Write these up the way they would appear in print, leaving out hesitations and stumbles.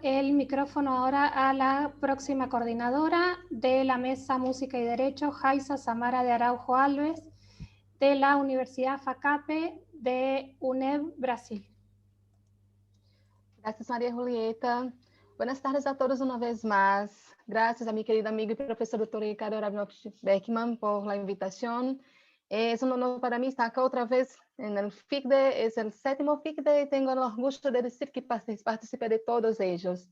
el micrófono ahora a la próxima coordinadora de la Mesa Música y Derecho, Jaiza Samara de Araujo Alves, de la Universidad FACAPE de UNEB, Brasil. Gracias, María Julieta. Buenas tardes a todos una vez más. Gracias a mi querida amiga y profesora doctora Ricardo Rabinovich Beckman por la invitación. Es un honor para mí estar acá otra vez en el FICDE. Es el 7º FICDE y tengo el orgullo de decir que participé de todos ellos.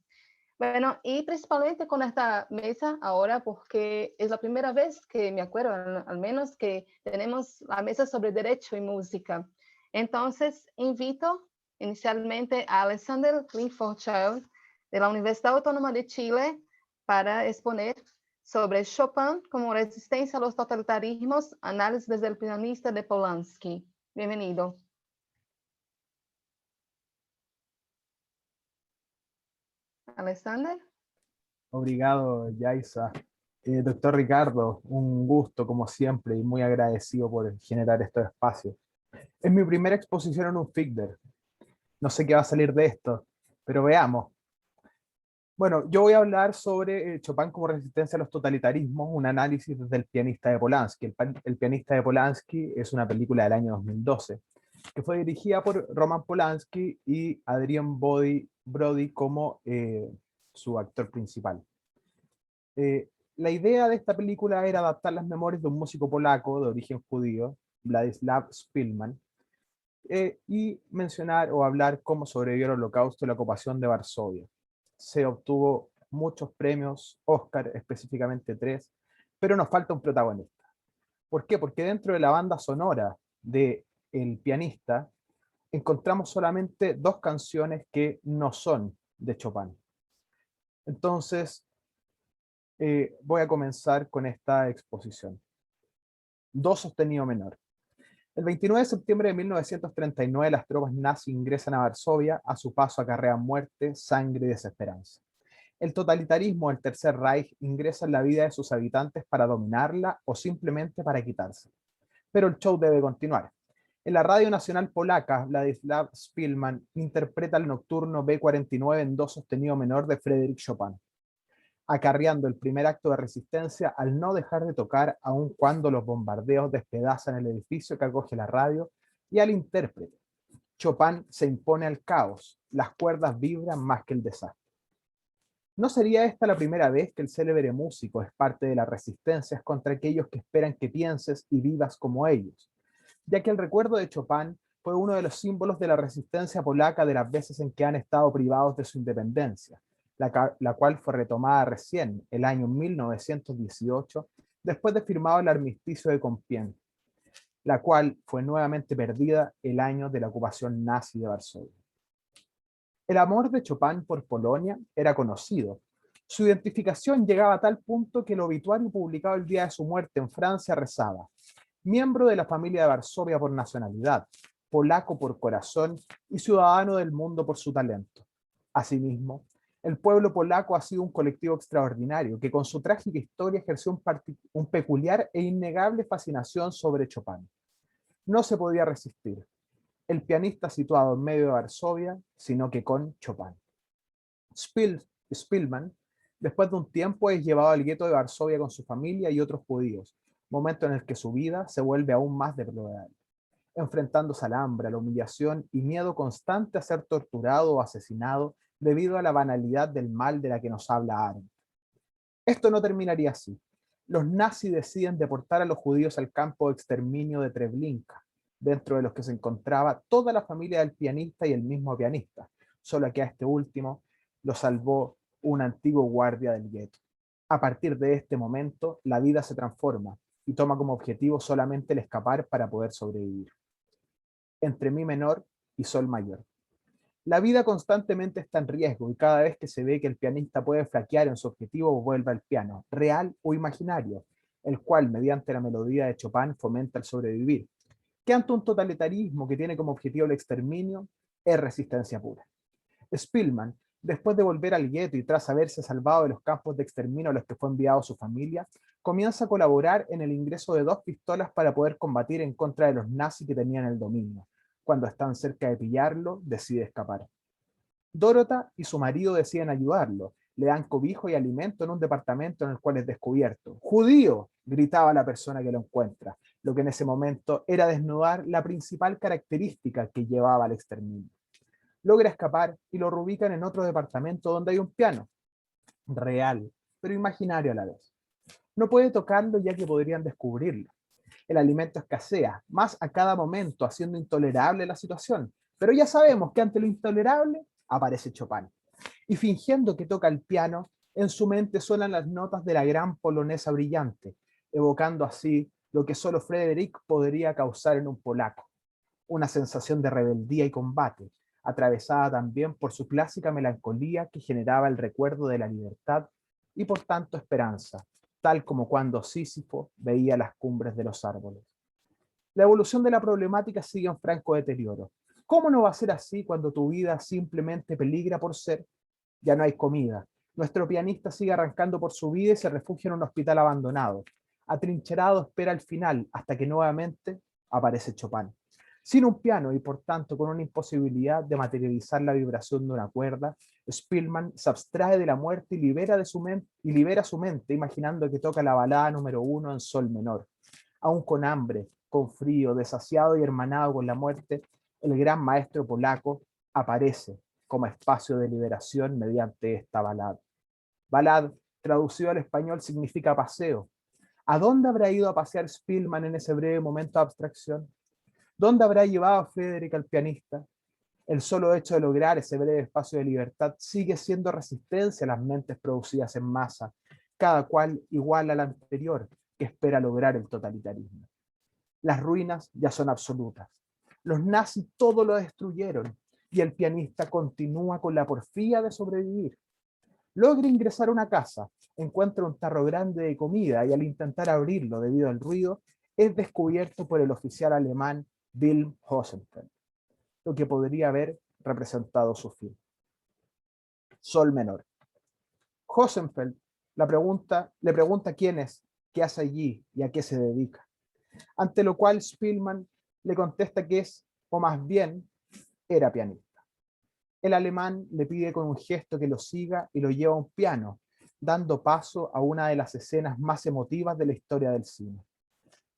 Bueno, y principalmente con esta mesa ahora porque es la primera vez que me acuerdo, al menos, que tenemos la mesa sobre derecho y música. Entonces, invito inicialmente a Alexander Linford-Child de la Universidad Autónoma de Chile para exponer sobre Chopin como resistencia a los totalitarismos, análisis desde el pianista de Polanski. Bienvenido. Alexander. Obrigado, Yaisa. Doctor Ricardo, un gusto como siempre y muy agradecido por generar estos espacios. Es mi primera exposición en un FICDER. No sé qué va a salir de esto, pero veamos. Bueno, yo voy a hablar sobre Chopin como resistencia a los totalitarismos, un análisis desde El pianista de Polanski. El pianista de Polanski es una película del año 2012, que fue dirigida por Roman Polanski y Adrian Brody como su actor principal. La idea de esta película era adaptar las memorias de un músico polaco de origen judío, Władysław Szpilman, y mencionar o hablar cómo sobrevivió el Holocausto y la ocupación de Varsovia. Se obtuvo muchos premios, Oscar, específicamente 3, pero nos falta un protagonista. ¿Por qué? Porque dentro de la banda sonora de El pianista encontramos solamente 2 canciones que no son de Chopin. Entonces, voy a comenzar con esta exposición. Do sostenido menor. El 29 de septiembre de 1939 las tropas nazis ingresan a Varsovia, a su paso acarrean muerte, sangre y desesperanza. El totalitarismo del Tercer Reich ingresa en la vida de sus habitantes para dominarla o simplemente para quitársela. Pero el show debe continuar. En la radio nacional polaca, Władysław Szpilman interpreta el nocturno B-49 en do sostenido menor de Frédéric Chopin, acarreando el primer acto de resistencia al no dejar de tocar aun cuando los bombardeos despedazan el edificio que acoge la radio y al intérprete. Chopin se impone al caos, las cuerdas vibran más que el desastre. ¿No sería esta la primera vez que el célebre músico es parte de las resistencias contra aquellos que esperan que pienses y vivas como ellos? Ya que el recuerdo de Chopin fue uno de los símbolos de la resistencia polaca de las veces en que han estado privados de su independencia, la cual fue retomada recién, el año 1918, después de firmado el armisticio de Compiègne, la cual fue nuevamente perdida el año de la ocupación nazi de Varsovia. El amor de Chopin por Polonia era conocido. Su identificación llegaba a tal punto que el obituario publicado el día de su muerte en Francia rezaba: miembro de la familia de Varsovia por nacionalidad, polaco por corazón y ciudadano del mundo por su talento. Asimismo, el pueblo polaco ha sido un colectivo extraordinario que con su trágica historia ejerció un peculiar e innegable fascinación sobre Chopin. No se podía resistir el pianista situado en medio de Varsovia, sino que con Chopin. Szpilman, después de un tiempo, es llevado al gueto de Varsovia con su familia y otros judíos, momento en el que su vida se vuelve aún más deplorable, enfrentándose al hambre, a la humillación y miedo constante a ser torturado o asesinado debido a la banalidad del mal de la que nos habla Arendt. Esto no terminaría así. Los nazis deciden deportar a los judíos al campo de exterminio de Treblinka, dentro de los que se encontraba toda la familia del pianista y el mismo pianista, solo que a este último lo salvó un antiguo guardia del gueto. A partir de este momento, la vida se transforma y toma como objetivo solamente el escapar para poder sobrevivir. Entre mi menor y sol mayor. La vida constantemente está en riesgo y cada vez que se ve que el pianista puede flaquear en su objetivo, vuelve al piano, real o imaginario, el cual, mediante la melodía de Chopin, fomenta el sobrevivir, que ante un totalitarismo que tiene como objetivo el exterminio, es resistencia pura. Szpilman, después de volver al gueto y tras haberse salvado de los campos de exterminio a los que fue enviado su familia, comienza a colaborar en el ingreso de 2 pistolas para poder combatir en contra de los nazis que tenían el dominio. Cuando están cerca de pillarlo, decide escapar. Dorota y su marido deciden ayudarlo. Le dan cobijo y alimento en un departamento en el cual es descubierto. ¡Judío!, gritaba la persona que lo encuentra, lo que en ese momento era desnudar la principal característica que llevaba al exterminio. Logra escapar y lo reubican en otro departamento donde hay un piano, real, pero imaginario a la vez. No puede tocarlo ya que podrían descubrirlo. El alimento escasea, más a cada momento, haciendo intolerable la situación. Pero ya sabemos que ante lo intolerable aparece Chopin. Y fingiendo que toca el piano, en su mente suenan las notas de la gran polonesa brillante, evocando así lo que solo Frédéric podría causar en un polaco. Una sensación de rebeldía y combate, atravesada también por su clásica melancolía que generaba el recuerdo de la libertad y por tanto esperanza, tal como cuando Sísifo veía las cumbres de los árboles. La evolución de la problemática sigue en franco deterioro. ¿Cómo no va a ser así cuando tu vida simplemente peligra por ser? Ya no hay comida. Nuestro pianista sigue arrancando por su vida y se refugia en un hospital abandonado. Atrincherado espera el final hasta que nuevamente aparece Chopin. Sin un piano y por tanto con una imposibilidad de materializar la vibración de una cuerda, Spielmann se abstrae de la muerte y libera su mente imaginando que toca la balada número 1 en sol menor. Aún con hambre, con frío, desasiado y hermanado con la muerte, el gran maestro polaco aparece como espacio de liberación mediante esta balada. Balad, traducido al español, significa paseo. ¿A dónde habrá ido a pasear Spielmann en ese breve momento de abstracción? ¿Dónde habrá llevado a Frédéric al pianista? El solo hecho de lograr ese breve espacio de libertad sigue siendo resistencia a las mentes producidas en masa, cada cual igual a la anterior, que espera lograr el totalitarismo. Las ruinas ya son absolutas. Los nazis todo lo destruyeron y el pianista continúa con la porfía de sobrevivir. Logra ingresar a una casa, encuentra un tarro grande de comida y al intentar abrirlo debido al ruido, es descubierto por el oficial alemán Wilhelm Hosenfeld, lo que podría haber representado su fin. Sol menor. Hosenfeld le pregunta quién es, qué hace allí y a qué se dedica. Ante lo cual Spielmann le contesta que es, o más bien, era pianista. El alemán le pide con un gesto que lo siga y lo lleva a un piano, dando paso a una de las escenas más emotivas de la historia del cine.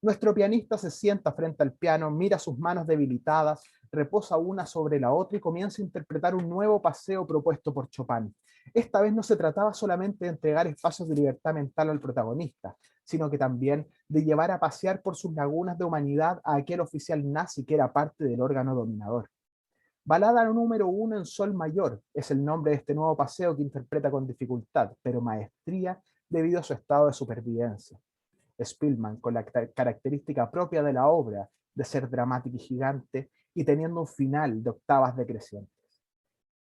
Nuestro pianista se sienta frente al piano, mira sus manos debilitadas, reposa una sobre la otra y comienza a interpretar un nuevo paseo propuesto por Chopin. Esta vez no se trataba solamente de entregar espacios de libertad mental al protagonista, sino que también de llevar a pasear por sus lagunas de humanidad a aquel oficial nazi que era parte del órgano dominador. Balada número 1 en sol mayor es el nombre de este nuevo paseo que interpreta con dificultad, pero maestría debido a su estado de supervivencia. Spielmann, con la característica propia de la obra de ser dramática y gigante y teniendo un final de octavas decrecientes.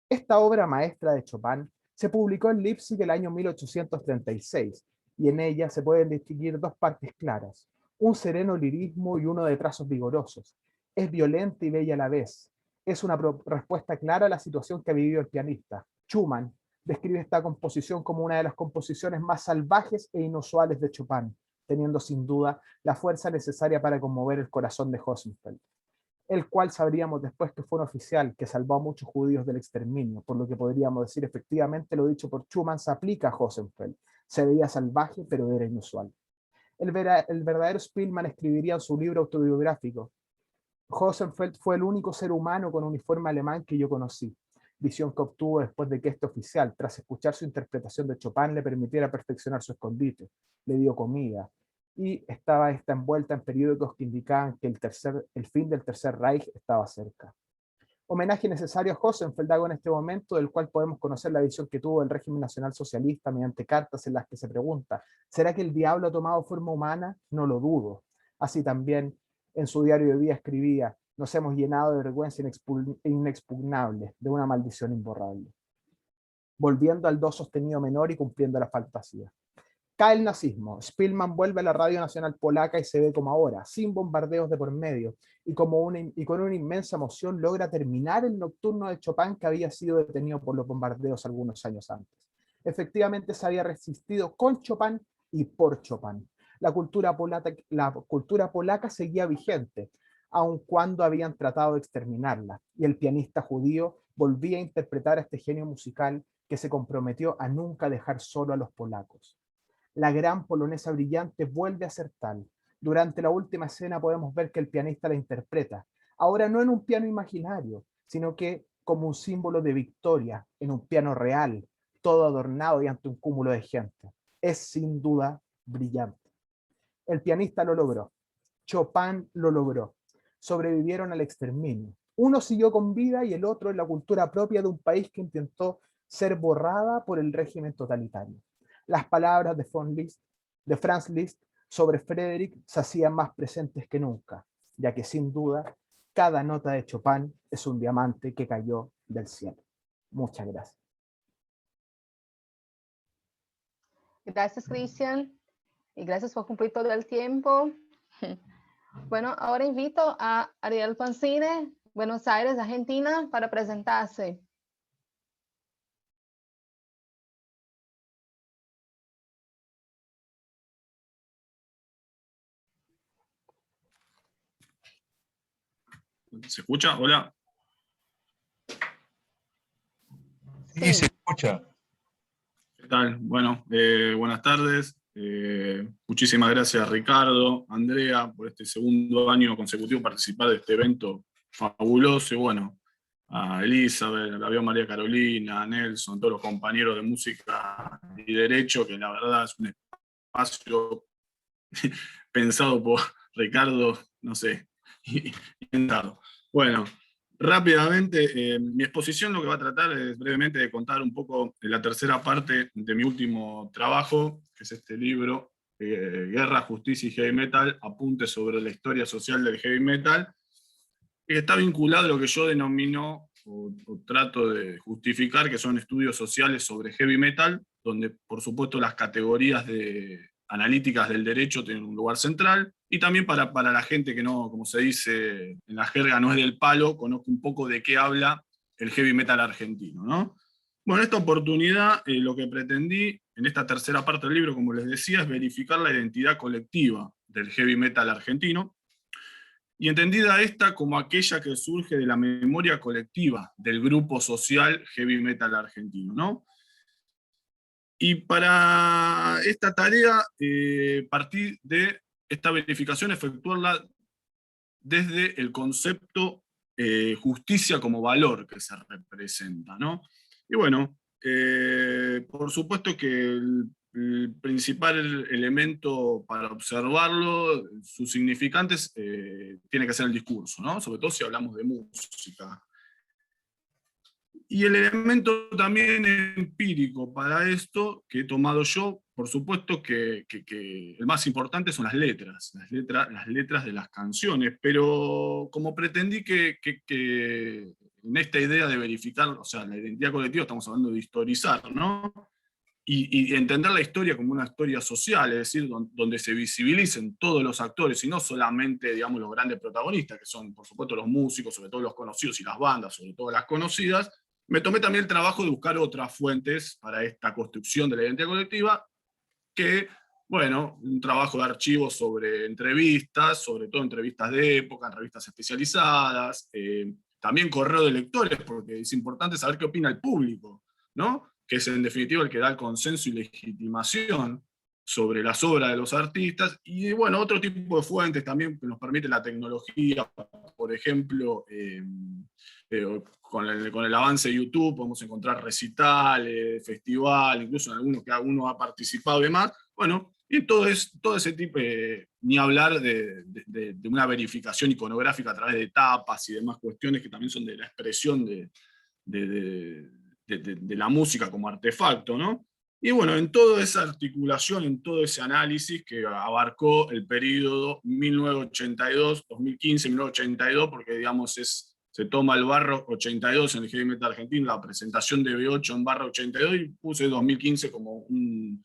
Esta obra maestra de Chopin se publicó en Leipzig el año 1836 y en ella se pueden distinguir dos partes claras, un sereno lirismo y uno de trazos vigorosos. Es violenta y bella a la vez. Es una respuesta clara a la situación que ha vivido el pianista. Schumann describe esta composición como una de las composiciones más salvajes e inusuales de Chopin, teniendo sin duda la fuerza necesaria para conmover el corazón de Hosenfeld, el cual sabríamos después que fue un oficial que salvó a muchos judíos del exterminio, por lo que podríamos decir efectivamente lo dicho por Schumann se aplica a Hosenfeld. Se veía salvaje, pero era inusual. El verdadero Spielmann escribiría en su libro autobiográfico: Hosenfeld fue el único ser humano con uniforme alemán que yo conocí, visión que obtuvo después de que este oficial, tras escuchar su interpretación de Chopin, le permitiera perfeccionar su escondite, le dio comida, y estaba esta envuelta en periódicos que indicaban que el fin del Tercer Reich estaba cerca. Homenaje necesario a Hosenfeld hago en este momento, del cual podemos conocer la visión que tuvo el régimen nacional socialista mediante cartas en las que se pregunta: ¿será que el diablo ha tomado forma humana? No lo dudo. Así también en su diario de vida escribía: nos hemos llenado de vergüenza inexpugnable, de una maldición imborrable. Volviendo al do sostenido menor y cumpliendo la fantasía. Cae el nazismo, Spielmann vuelve a la Radio Nacional Polaca y se ve como ahora, sin bombardeos de por medio, y con una inmensa emoción logra terminar el nocturno de Chopin que había sido detenido por los bombardeos algunos años antes. Efectivamente se había resistido con Chopin y por Chopin. La cultura polaca seguía vigente, aun cuando habían tratado de exterminarla, y el pianista judío volvía a interpretar a este genio musical que se comprometió a nunca dejar solo a los polacos. La gran polonesa brillante vuelve a ser tal. Durante la última escena podemos ver que el pianista la interpreta, ahora no en un piano imaginario, sino que como un símbolo de victoria, en un piano real, todo adornado y ante un cúmulo de gente. Es sin duda brillante. El pianista lo logró. Chopin lo logró. Sobrevivieron al exterminio. Uno siguió con vida y el otro en la cultura propia de un país que intentó ser borrada por el régimen totalitario. Las palabras de Franz Liszt sobre Frédéric se hacían más presentes que nunca, ya que sin duda cada nota de Chopin es un diamante que cayó del cielo. Muchas gracias. Gracias, Cristian, y gracias por cumplir todo el tiempo. Bueno, ahora invito a Ariel Pancine, Buenos Aires, Argentina, para presentarse. ¿Se escucha? Hola. Sí, se escucha. ¿Qué tal? Bueno, buenas tardes. Muchísimas gracias, Ricardo, Andrea, por este segundo año consecutivo participar de este evento fabuloso. Y bueno, a Elizabeth, a la veo María Carolina, a Nelson, todos los compañeros de música y derecho, que la verdad es un espacio pensado por Ricardo, no sé, inventado. Bueno, rápidamente, mi exposición lo que va a tratar es brevemente de contar un poco de la tercera parte de mi último trabajo, que es este libro, Guerra, Justicia y Heavy Metal, apuntes sobre la historia social del heavy metal, que está vinculado a lo que yo denomino o trato de justificar, que son estudios sociales sobre heavy metal, donde por supuesto las categorías analíticas del derecho tienen un lugar central, y también para la gente que no, como se dice en la jerga, no es del palo, conozco un poco de qué habla el heavy metal argentino, ¿no? Bueno, en esta oportunidad lo que pretendí en esta tercera parte del libro, como les decía, es verificar la identidad colectiva del heavy metal argentino, y entendida esta como aquella que surge de la memoria colectiva del grupo social heavy metal argentino, ¿no? Y para esta tarea, partí de esta verificación, efectuarla desde el concepto justicia como valor que se representa, ¿no? Y bueno, por supuesto que el principal elemento para observarlo, sus significantes, tiene que ser el discurso, ¿no? Sobre todo si hablamos de música. Y el elemento también empírico para esto, que he tomado yo, por supuesto que el más importante son las letras de las canciones, pero como pretendí que en esta idea de verificar, o sea, la identidad colectiva, estamos hablando de historizar, ¿no? Y entender la historia como una historia social, es decir, donde se visibilicen todos los actores y no solamente, digamos, los grandes protagonistas, que son, por supuesto, los músicos, sobre todo los conocidos, y las bandas, sobre todo las conocidas. Me tomé también el trabajo de buscar otras fuentes para esta construcción de la identidad colectiva, que, bueno, un trabajo de archivos sobre entrevistas, sobre todo entrevistas de época, entrevistas especializadas, también correo de lectores, porque es importante saber qué opina el público, ¿no? Que es en definitiva el que da el consenso y legitimación sobre las obras de los artistas, y bueno, otro tipo de fuentes también que nos permite la tecnología, por ejemplo, con el avance de YouTube podemos encontrar recitales, festivales, incluso en algunos que uno ha participado y demás. Bueno, y todo ese tipo, ni hablar de una verificación iconográfica a través de tapas y demás cuestiones que también son de la expresión de la música como artefacto, ¿no? Y bueno, en toda esa articulación, en todo ese análisis que abarcó el periodo 1982, 2015, 1982, porque digamos se toma el barro 82 en el heavy metal argentino, la presentación de B8 en barro 82, y puse 2015 como un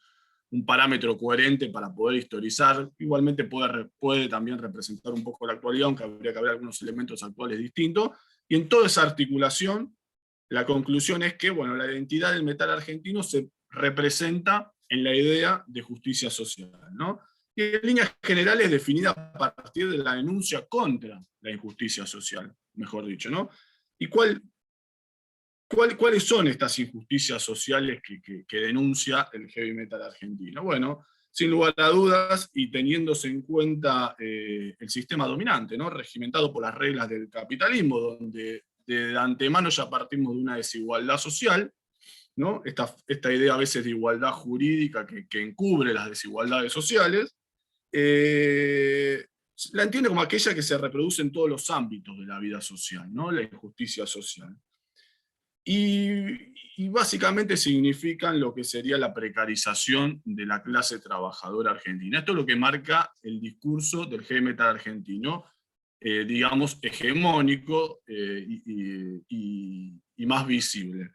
parámetro coherente para poder historizar. Igualmente puede también representar un poco la actualidad, aunque habría que haber algunos elementos actuales distintos. Y en toda esa articulación, la conclusión es que, bueno, la identidad del metal argentino se representa en la idea de justicia social, ¿no? Y en líneas generales definida a partir de la denuncia contra la injusticia social, mejor dicho, ¿no? ¿Y cuál ¿Cuáles son estas injusticias sociales que denuncia el heavy metal argentino? Bueno, sin lugar a dudas, y teniéndose en cuenta el sistema dominante, ¿no? Regimentado por las reglas del capitalismo, donde de antemano ya partimos de una desigualdad social, ¿no? Esta idea a veces de igualdad jurídica que encubre las desigualdades sociales, la entiende como aquella que se reproduce en todos los ámbitos de la vida social, ¿no? La injusticia social. Y básicamente significan lo que sería la precarización de la clase trabajadora argentina. Esto es lo que marca el discurso del heavy metal argentino, digamos, hegemónico y más visible.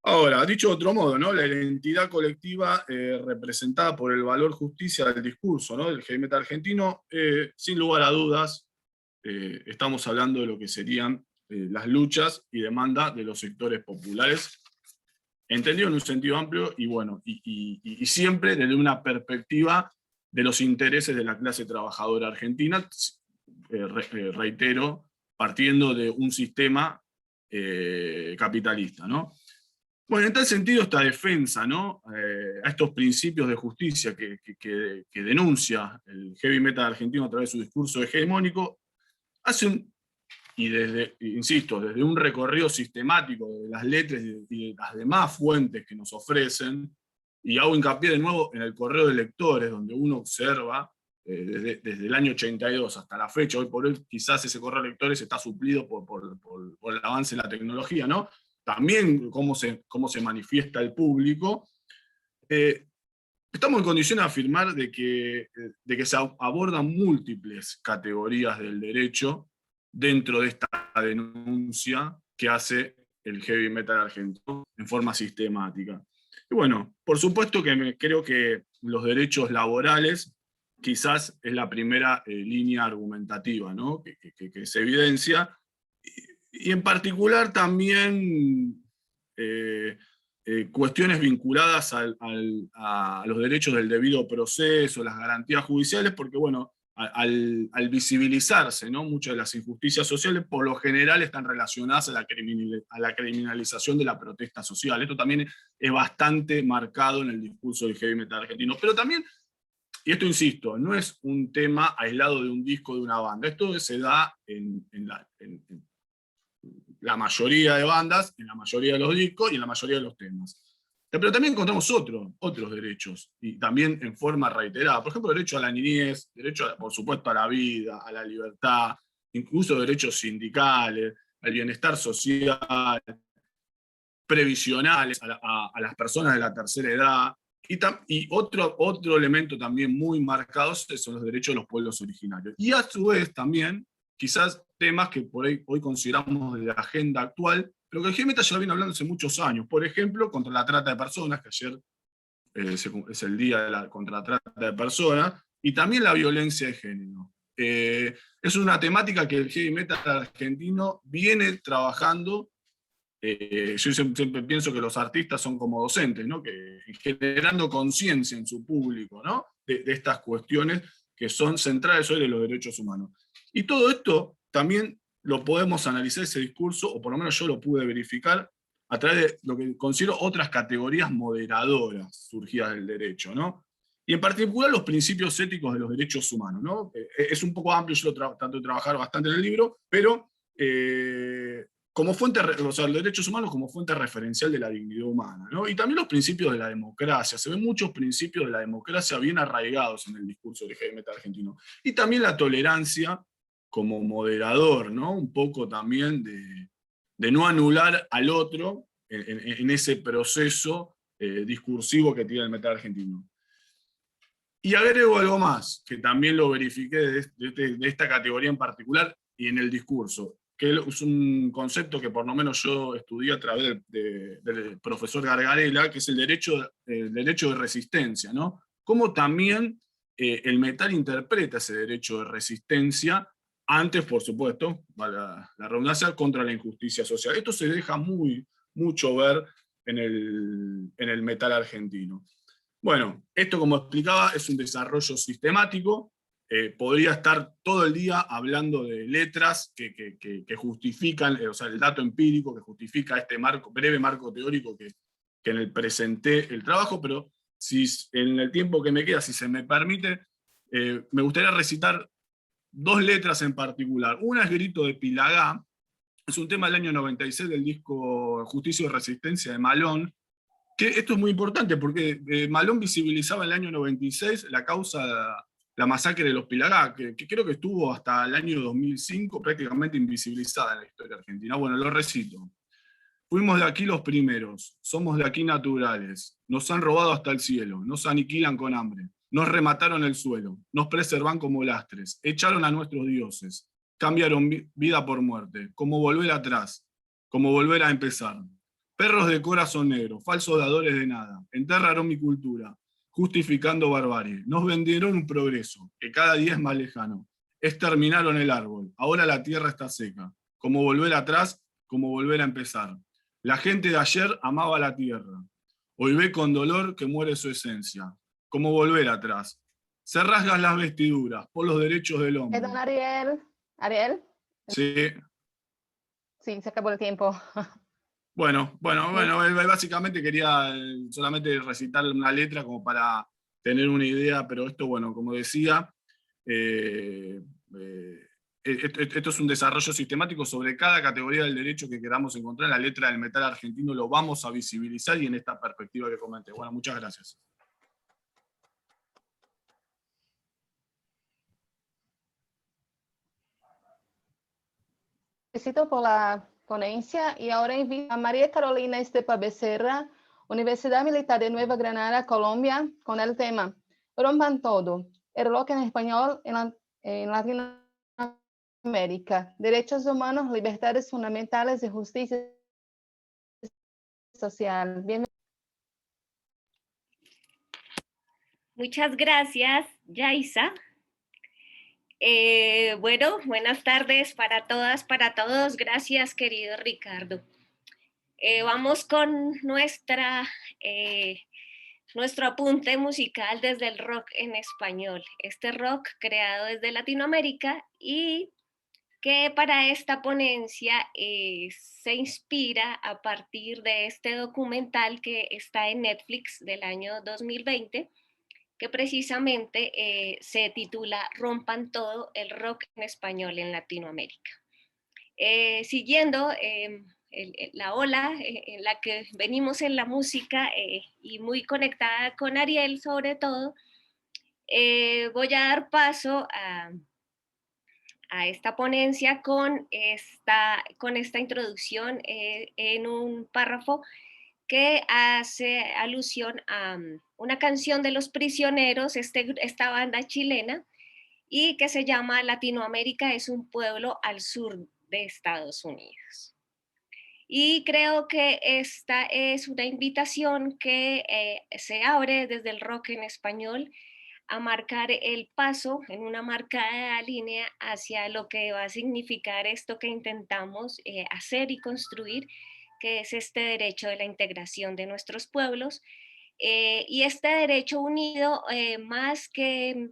Ahora, dicho de otro modo, ¿no? La identidad colectiva representada por el valor justicia del discurso, ¿no? Del heavy metal argentino, sin lugar a dudas, estamos hablando de lo que serían las luchas y demandas de los sectores populares, entendido en un sentido amplio y, bueno, y siempre desde una perspectiva de los intereses de la clase trabajadora argentina, reitero, partiendo de un sistema capitalista, ¿no? Bueno, en tal sentido, esta defensa, ¿no? A estos principios de justicia que denuncia el heavy metal argentino a través de su discurso hegemónico, hace insisto, desde un recorrido sistemático de las letras y de las demás fuentes que nos ofrecen, y hago hincapié de nuevo en el correo de lectores, donde uno observa desde el año 82 hasta la fecha, hoy por hoy quizás ese correo de lectores está suplido por el avance de la tecnología, ¿no? También cómo se manifiesta el público. Estamos en condición de afirmar de que se abordan múltiples categorías del derecho dentro de esta denuncia que hace el heavy metal argentino en forma sistemática. Y bueno, por supuesto que creo que los derechos laborales quizás es la primera línea argumentativa, ¿no? que se evidencia, y en particular también cuestiones vinculadas a los derechos del debido proceso, las garantías judiciales, porque bueno, al visibilizarse, ¿no? Muchas de las injusticias sociales por lo general están relacionadas a la criminalización de la protesta social. Esto también es bastante marcado en el discurso del heavy metal argentino. Pero también, y esto insisto, no es un tema aislado de un disco de una banda. Esto se da en la mayoría de bandas, en la mayoría de los discos y en la mayoría de los temas. Pero también encontramos otros derechos, y también en forma reiterada. Por ejemplo, derecho a la niñez, derecho, por supuesto, a la vida, a la libertad, incluso derechos sindicales, al bienestar social, previsionales a las personas de la tercera edad. Y otro elemento también muy marcado son los derechos de los pueblos originarios. Y a su vez también, quizás temas que por ahí hoy consideramos de la agenda actual, pero que el heavy metal ya viene hablando hace muchos años. Por ejemplo, contra la trata de personas, que ayer es el día contra la trata de personas, y también la violencia de género. Es una temática que el heavy metal argentino viene trabajando. Yo siempre pienso que los artistas son como docentes, ¿no? Que generando conciencia en su público, ¿no? de estas cuestiones que son centrales hoy de los derechos humanos. Y todo esto también lo podemos analizar, ese discurso, o por lo menos yo lo pude verificar, a través de lo que considero otras categorías moderadoras surgidas del derecho, ¿no? Y en particular los principios éticos de los derechos humanos, ¿no? Es un poco amplio, yo lo trato de trabajar bastante en el libro, pero como fuente, o sea, los derechos humanos como fuente referencial de la dignidad humana, ¿no? Y también los principios de la democracia. Se ven muchos principios de la democracia bien arraigados en el discurso del heavy metal argentino. Y también la tolerancia como moderador, ¿no? Un poco también de no anular al otro en ese proceso discursivo que tiene el metal argentino. Y agrego algo más, que también lo verifiqué de esta categoría en particular y en el discurso, que es un concepto que por lo menos yo estudié a través del profesor Gargarella, que es el derecho de resistencia, ¿no? Cómo también el metal interpreta ese derecho de resistencia, antes, por supuesto, la redundancia, contra la injusticia social. Esto se deja mucho ver en el metal argentino. Bueno, esto, como explicaba, es un desarrollo sistemático podría estar todo el día hablando de letras que justifican, o sea, el dato empírico que justifica este breve marco teórico que en el presenté el trabajo, pero si en el tiempo que me queda, si se me permite, me gustaría recitar dos letras en particular. Una es Grito de Pilagá, es un tema del año 96 del disco Justicia y Resistencia de Malón, que esto es muy importante porque Malón visibilizaba en el año 96 la causa, la masacre de los Pilagá, que creo que estuvo hasta el año 2005 prácticamente invisibilizada en la historia argentina. Bueno, lo recito. Fuimos de aquí los primeros, somos de aquí naturales, nos han robado hasta el cielo, nos aniquilan con hambre, nos remataron el suelo, nos preservan como lastres, echaron a nuestros dioses, cambiaron vida por muerte, como volver atrás, como volver a empezar. Perros de corazón negro, falsos dadores de nada, enterraron mi cultura, justificando barbarie, nos vendieron un progreso, que cada día es más lejano, exterminaron el árbol, ahora la tierra está seca, como volver atrás, como volver a empezar. La gente de ayer amaba la tierra, hoy ve con dolor que muere su esencia, como volver atrás. Se rasgan las vestiduras por los derechos del hombre. Perdón, Ariel. ¿Ariel? Sí. Sí, se acabó el tiempo. Bueno, básicamente quería solamente recitar una letra como para tener una idea, pero esto, bueno, como decía, esto es un desarrollo sistemático sobre cada categoría del derecho que queramos encontrar en la letra del metal argentino, lo vamos a visibilizar y en esta perspectiva que comenté. Bueno, muchas gracias. Felicito por la ponencia y ahora invito a María Carolina Estepa Becerra, Universidad Militar de Nueva Granada, Colombia, con el tema Rompan Todo, el rock en español en Latinoamérica, derechos humanos, libertades fundamentales y justicia social. Bienvenida. Muchas gracias, Yaisa. Bueno, buenas tardes para todas, para todos. Gracias, querido Ricardo. Vamos con nuestro apunte musical desde el rock en español. Este rock creado desde Latinoamérica y que para esta ponencia se inspira a partir de este documental que está en Netflix del año 2020, que precisamente se titula Rompan Todo, el rock en español en Latinoamérica. Siguiendo la ola en la que venimos en la música y muy conectada con Ariel sobre todo, voy a dar paso a esta ponencia con esta introducción en un párrafo que hace alusión a una canción de Los Prisioneros, esta banda chilena, y que se llama Latinoamérica es un pueblo al sur de Estados Unidos. Y creo que esta es una invitación que se abre desde el rock en español a marcar el paso en una marcada línea hacia lo que va a significar esto que intentamos hacer y construir, que es este derecho de la integración de nuestros pueblos, y este derecho unido más que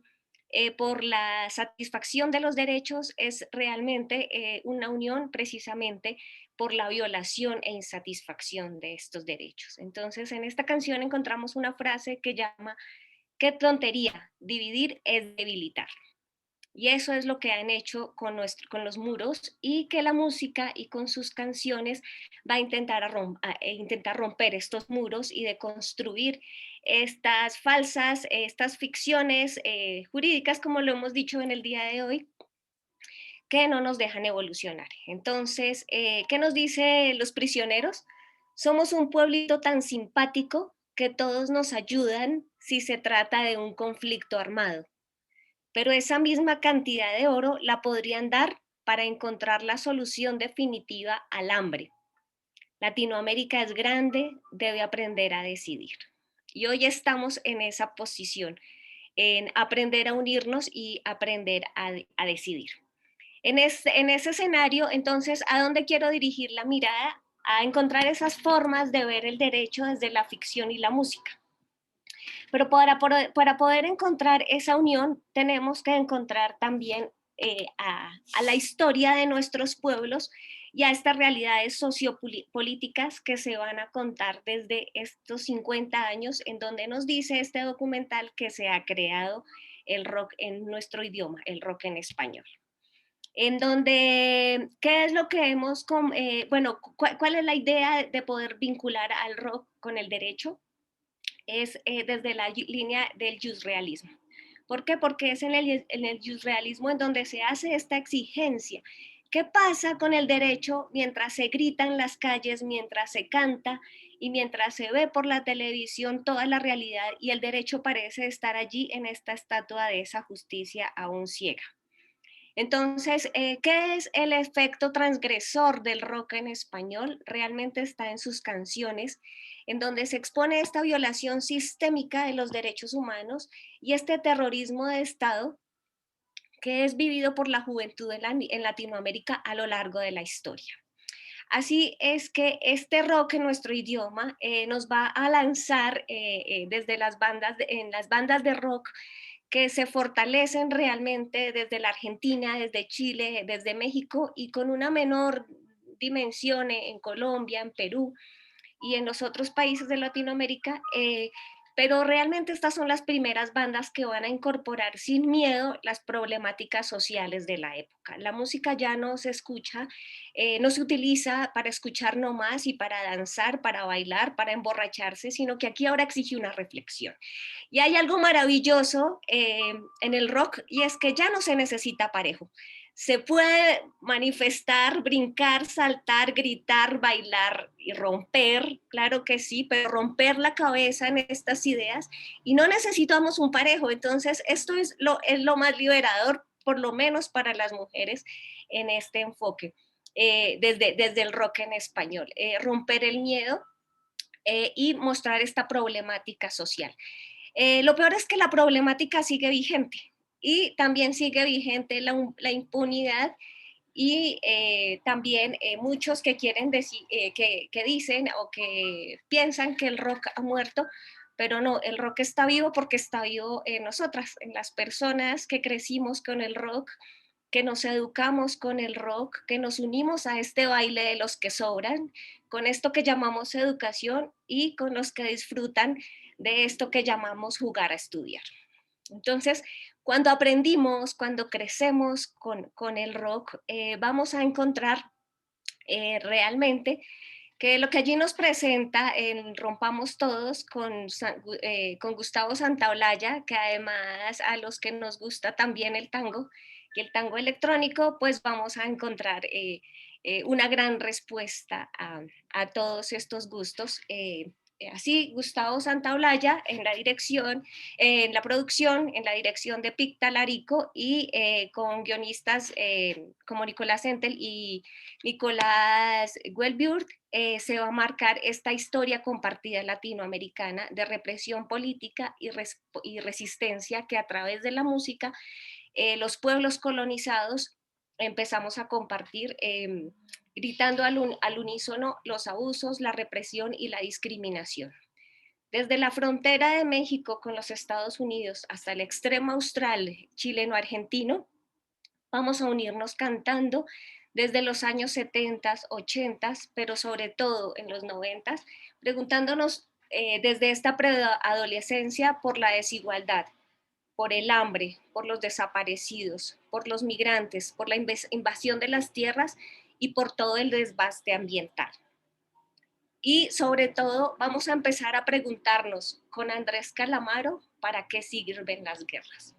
por la satisfacción de los derechos es realmente una unión precisamente por la violación e insatisfacción de estos derechos. Entonces en esta canción encontramos una frase que llama "qué tontería, dividir es debilitar". Y eso es lo que han hecho con los muros, y que la música y con sus canciones va a intentar romper estos muros y de construir estas falsas, estas ficciones jurídicas, como lo hemos dicho en el día de hoy, que no nos dejan evolucionar. Entonces, ¿qué nos dice Los Prisioneros? Somos un pueblito tan simpático que todos nos ayudan si se trata de un conflicto armado. Pero esa misma cantidad de oro la podrían dar para encontrar la solución definitiva al hambre. Latinoamérica es grande, debe aprender a decidir. Y hoy estamos en esa posición, en aprender a unirnos y aprender a decidir. En ese escenario, entonces, ¿a dónde quiero dirigir la mirada? A encontrar esas formas de ver el derecho desde la ficción y la música. Pero para poder encontrar esa unión, tenemos que encontrar también a la historia de nuestros pueblos y a estas realidades sociopolíticas que se van a contar desde estos 50 años, en donde nos dice este documental que se ha creado el rock en nuestro idioma, el rock en español. En donde, ¿qué es lo que hemos, bueno, cuál es la idea de poder vincular al rock con el derecho? Es desde la línea del jusrealismo. ¿Por qué? Porque es en el jusrealismo en donde se hace esta exigencia. ¿Qué pasa con el derecho mientras se grita en las calles, mientras se canta y mientras se ve por la televisión toda la realidad y el derecho parece estar allí en esta estatua de esa justicia aún ciega? Entonces, ¿qué es el efecto transgresor del rock en español? Realmente está en sus canciones, en donde se expone esta violación sistémica de los derechos humanos y este terrorismo de Estado que es vivido por la juventud en Latinoamérica a lo largo de la historia. Así es que este rock en nuestro idioma nos va a lanzar desde las bandas, en las bandas de rock que se fortalecen realmente desde la Argentina, desde Chile, desde México y con una menor dimensión en Colombia, en Perú y en los otros países de Latinoamérica, pero realmente estas son las primeras bandas que van a incorporar sin miedo las problemáticas sociales de la época. La música ya no se escucha, no se utiliza para escuchar nomás y para danzar, para bailar, para emborracharse, sino que aquí ahora exige una reflexión. Y hay algo maravilloso en el rock y es que ya no se necesita parejo. Se puede manifestar, brincar, saltar, gritar, bailar y romper, claro que sí, pero romper la cabeza en estas ideas y no necesitamos un parejo. Entonces, esto es lo más liberador, por lo menos para las mujeres en este enfoque, desde el rock en español. Romper el miedo y mostrar esta problemática social. Lo peor es que la problemática sigue vigente y también sigue vigente la impunidad y también muchos que quieren decir, que dicen o que piensan que el rock ha muerto, pero no, el rock está vivo porque está vivo en nosotras, en las personas que crecimos con el rock, que nos educamos con el rock, que nos unimos a este baile de los que sobran, con esto que llamamos educación y con los que disfrutan de esto que llamamos jugar a estudiar. Entonces, cuando aprendimos, cuando crecemos con el rock, vamos a encontrar realmente que lo que allí nos presenta en Rompamos Todos con Gustavo Santaolalla, que además a los que nos gusta también el tango y el tango electrónico, pues vamos a encontrar una gran respuesta a todos estos gustos. Así, Gustavo Santaolalla en la dirección, en la producción, en la dirección de Picta Larico y con guionistas como Nicolás Entel y Nicolás Welburt, se va a marcar esta historia compartida latinoamericana de represión política y resistencia que a través de la música los pueblos colonizados empezamos a compartir gritando al unísono los abusos, la represión y la discriminación. Desde la frontera de México con los Estados Unidos hasta el extremo austral chileno-argentino, vamos a unirnos cantando desde los años 70, 80, pero sobre todo en los 90, preguntándonos desde esta preadolescencia por la desigualdad, por el hambre, por los desaparecidos, por los migrantes, por la invasión de las tierras y por todo el desgaste ambiental. Y sobre todo vamos a empezar a preguntarnos con Andrés Calamaro, ¿para qué sirven las guerras?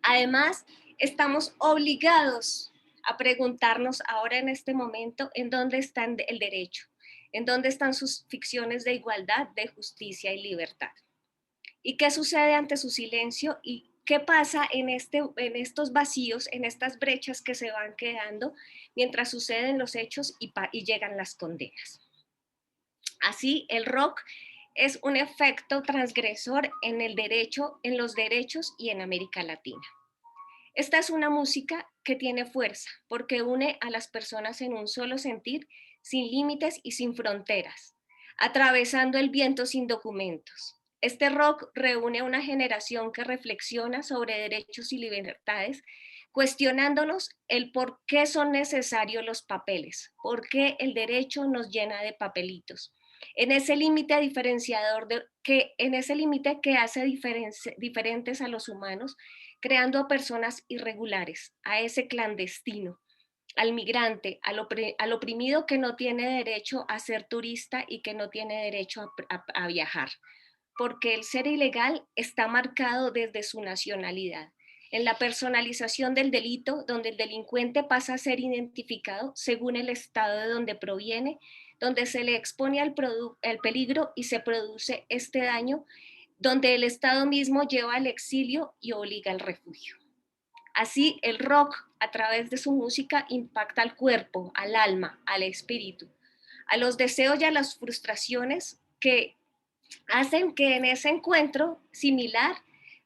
Además, estamos obligados a preguntarnos ahora en este momento en dónde está el derecho, en dónde están sus ficciones de igualdad, de justicia y libertad. ¿Y qué sucede ante su silencio? ¿Y qué pasa en estos vacíos, en estas brechas que se van quedando mientras suceden los hechos y llegan las condenas? Así, el rock es un efecto transgresor en el derecho, en los derechos y en América Latina. Esta es una música que tiene fuerza porque une a las personas en un solo sentir, sin límites y sin fronteras, atravesando el viento sin documentos. Este rock reúne a una generación que reflexiona sobre derechos y libertades, cuestionándonos el por qué son necesarios los papeles, por qué el derecho nos llena de papelitos. En ese límite diferenciador, en ese límite que hace diferentes a los humanos, creando a personas irregulares, a ese clandestino, al migrante, al oprimido que no tiene derecho a ser turista y que no tiene derecho a viajar, porque el ser ilegal está marcado desde su nacionalidad. En la personalización del delito, donde el delincuente pasa a ser identificado según el estado de donde proviene, donde se le expone al peligro y se produce este daño, donde el Estado mismo lleva al exilio y obliga al refugio. Así, el rock, a través de su música, impacta al cuerpo, al alma, al espíritu, a los deseos y a las frustraciones que hacen que en ese encuentro similar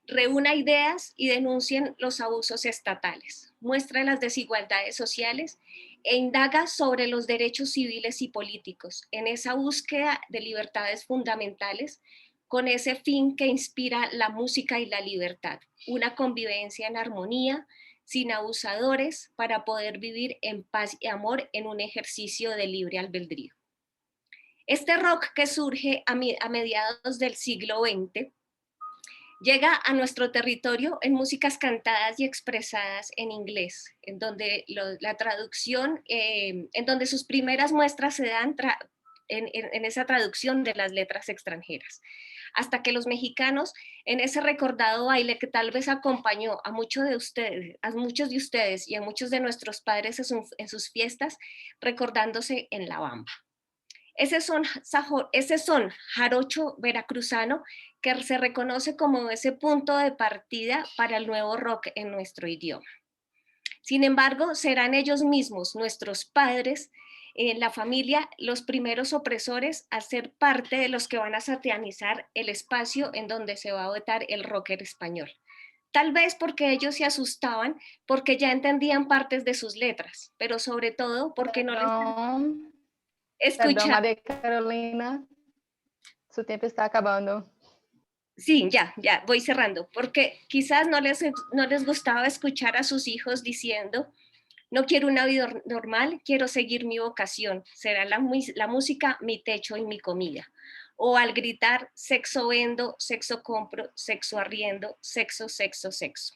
reúna ideas y denuncien los abusos estatales, muestra las desigualdades sociales e indaga sobre los derechos civiles y políticos en esa búsqueda de libertades fundamentales con ese fin que inspira la música y la libertad, una convivencia en armonía, sin abusadores, para poder vivir en paz y amor en un ejercicio de libre albedrío. Este rock que surge a mediados del siglo XX llega a nuestro territorio en músicas cantadas y expresadas en inglés, en donde la traducción, en donde sus primeras muestras se dan en esa traducción de las letras extranjeras, hasta que los mexicanos, en ese recordado baile que tal vez acompañó a muchos de ustedes y a muchos de nuestros padres en sus fiestas, recordándose en la bamba. Ese son jarocho veracruzano que se reconoce como ese punto de partida para el nuevo rock en nuestro idioma. Sin embargo, serán ellos mismos, nuestros padres, en la familia, los primeros opresores a ser parte de los que van a satanizar el espacio en donde se va a votar el rocker español. Tal vez porque ellos se asustaban, porque ya entendían partes de sus letras, pero sobre todo porque no les escuchaban. Perdón, María Carolina, su tiempo está acabando. Sí, ya, voy cerrando, porque quizás no les gustaba escuchar a sus hijos diciendo: no quiero una vida normal, quiero seguir mi vocación, será la música mi techo y mi comida. O al gritar: sexo vendo, sexo compro, sexo arriendo, sexo, sexo, sexo.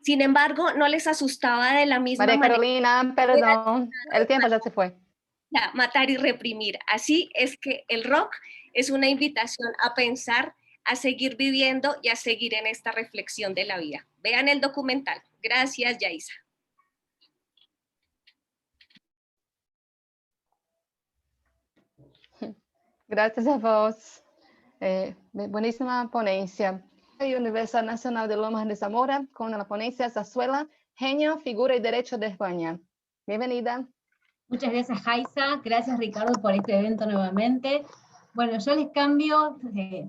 Sin embargo, no les asustaba de la misma manera. manera. María Carolina, perdón, el tiempo ya se fue. Matar y reprimir. Así es que el rock es una invitación a pensar, a seguir viviendo y a seguir en esta reflexión de la vida. Vean el documental. Gracias, Yaisa. Gracias a vos. Buenísima ponencia. Universidad Nacional de Lomas de Zamora con la ponencia Zarzuela, Genio, Figura y Derecho de España. Bienvenida. Muchas gracias, Jaisa. Gracias, Ricardo, por este evento nuevamente. Bueno, yo les cambio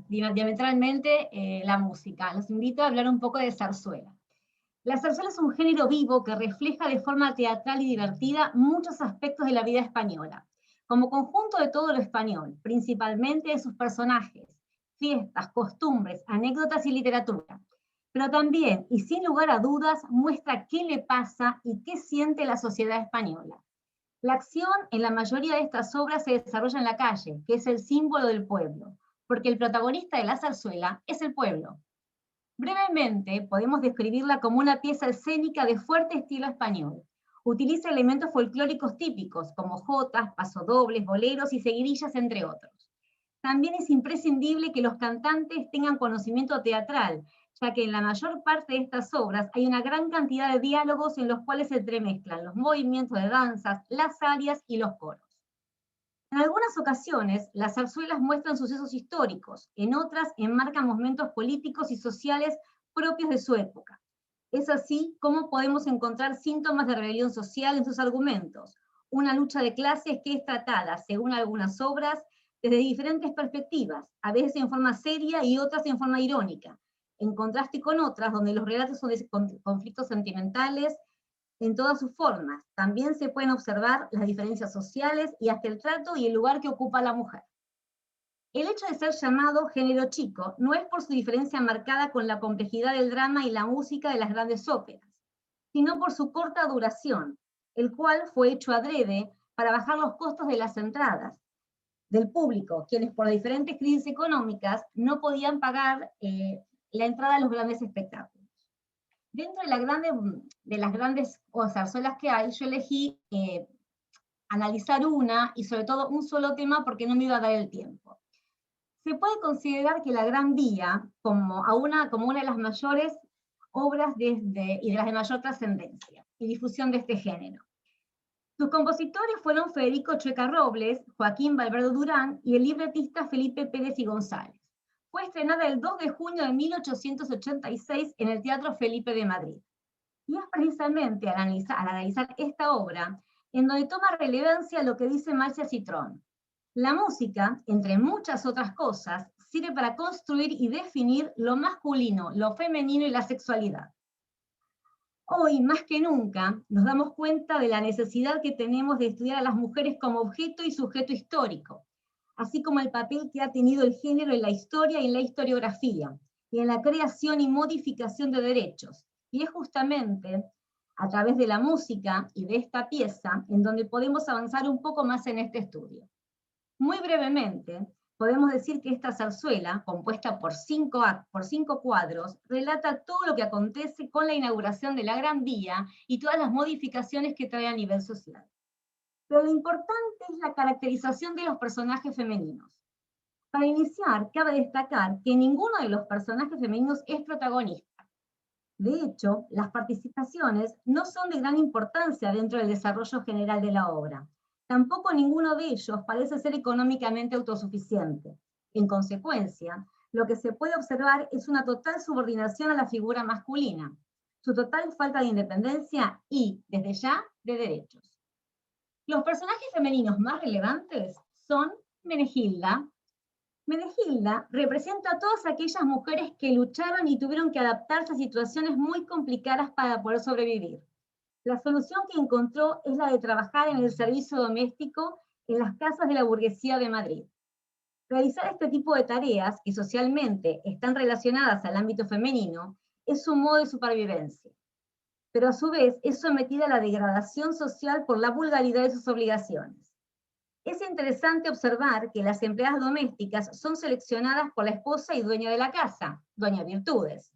diametralmente la música. Los invito a hablar un poco de zarzuela. La zarzuela es un género vivo que refleja de forma teatral y divertida muchos aspectos de la vida española, como conjunto de todo lo español, principalmente de sus personajes, fiestas, costumbres, anécdotas y literatura. Pero también, y sin lugar a dudas, muestra qué le pasa y qué siente la sociedad española. La acción en la mayoría de estas obras se desarrolla en la calle, que es el símbolo del pueblo, porque el protagonista de la zarzuela es el pueblo. Brevemente, podemos describirla como una pieza escénica de fuerte estilo español. Utiliza elementos folclóricos típicos, como jotas, pasodobles, boleros y seguidillas, entre otros. También es imprescindible que los cantantes tengan conocimiento teatral, ya que en la mayor parte de estas obras hay una gran cantidad de diálogos en los cuales se entremezclan los movimientos de danzas, las arias y los coros. En algunas ocasiones, las zarzuelas muestran sucesos históricos, en otras enmarcan momentos políticos y sociales propios de su época. Es así como podemos encontrar síntomas de rebelión social en sus argumentos, una lucha de clases que es tratada, según algunas obras, desde diferentes perspectivas, a veces en forma seria y otras en forma irónica, en contraste con otras donde los relatos son de conflictos sentimentales en todas sus formas. También se pueden observar las diferencias sociales y hasta el trato y el lugar que ocupa la mujer. El hecho de ser llamado género chico no es por su diferencia marcada con la complejidad del drama y la música de las grandes óperas, sino por su corta duración, el cual fue hecho adrede para bajar los costos de las entradas del público, quienes por diferentes crisis económicas no podían pagar la entrada a los grandes espectáculos. Dentro de las grandes zarzuelas que hay, yo elegí analizar una y sobre todo un solo tema porque no me iba a dar el tiempo. Se puede considerar que La Gran Vía como una de las mayores obras y de las de mayor trascendencia y difusión de este género. Sus compositores fueron Federico Chueca Robles, Joaquín Valverde Durán y el libretista Felipe Pérez y González. Fue estrenada el 2 de junio de 1886 en el Teatro Felipe de Madrid. Y es precisamente al analizar esta obra en donde toma relevancia lo que dice Marcia Citrón. La música, entre muchas otras cosas, sirve para construir y definir lo masculino, lo femenino y la sexualidad. Hoy, más que nunca, nos damos cuenta de la necesidad que tenemos de estudiar a las mujeres como objeto y sujeto histórico, así como el papel que ha tenido el género en la historia y en la historiografía, y en la creación y modificación de derechos. Y es justamente a través de la música y de esta pieza en donde podemos avanzar un poco más en este estudio. Muy brevemente, podemos decir que esta zarzuela, compuesta por cinco cuadros, relata todo lo que acontece con la inauguración de la Gran Vía y todas las modificaciones que trae a nivel social. Pero lo importante es la caracterización de los personajes femeninos. Para iniciar, cabe destacar que ninguno de los personajes femeninos es protagonista. De hecho, las participaciones no son de gran importancia dentro del desarrollo general de la obra. Tampoco ninguno de ellos parece ser económicamente autosuficiente. En consecuencia, lo que se puede observar es una total subordinación a la figura masculina, su total falta de independencia y, desde ya, de derechos. Los personajes femeninos más relevantes son Menegilda. Menegilda representa a todas aquellas mujeres que lucharon y tuvieron que adaptarse a situaciones muy complicadas para poder sobrevivir. La solución que encontró es la de trabajar en el servicio doméstico en las casas de la burguesía de Madrid. Realizar este tipo de tareas, que socialmente están relacionadas al ámbito femenino, es su modo de supervivencia. Pero a su vez es sometida a la degradación social por la vulgaridad de sus obligaciones. Es interesante observar que las empleadas domésticas son seleccionadas por la esposa y dueña de la casa, doña Virtudes.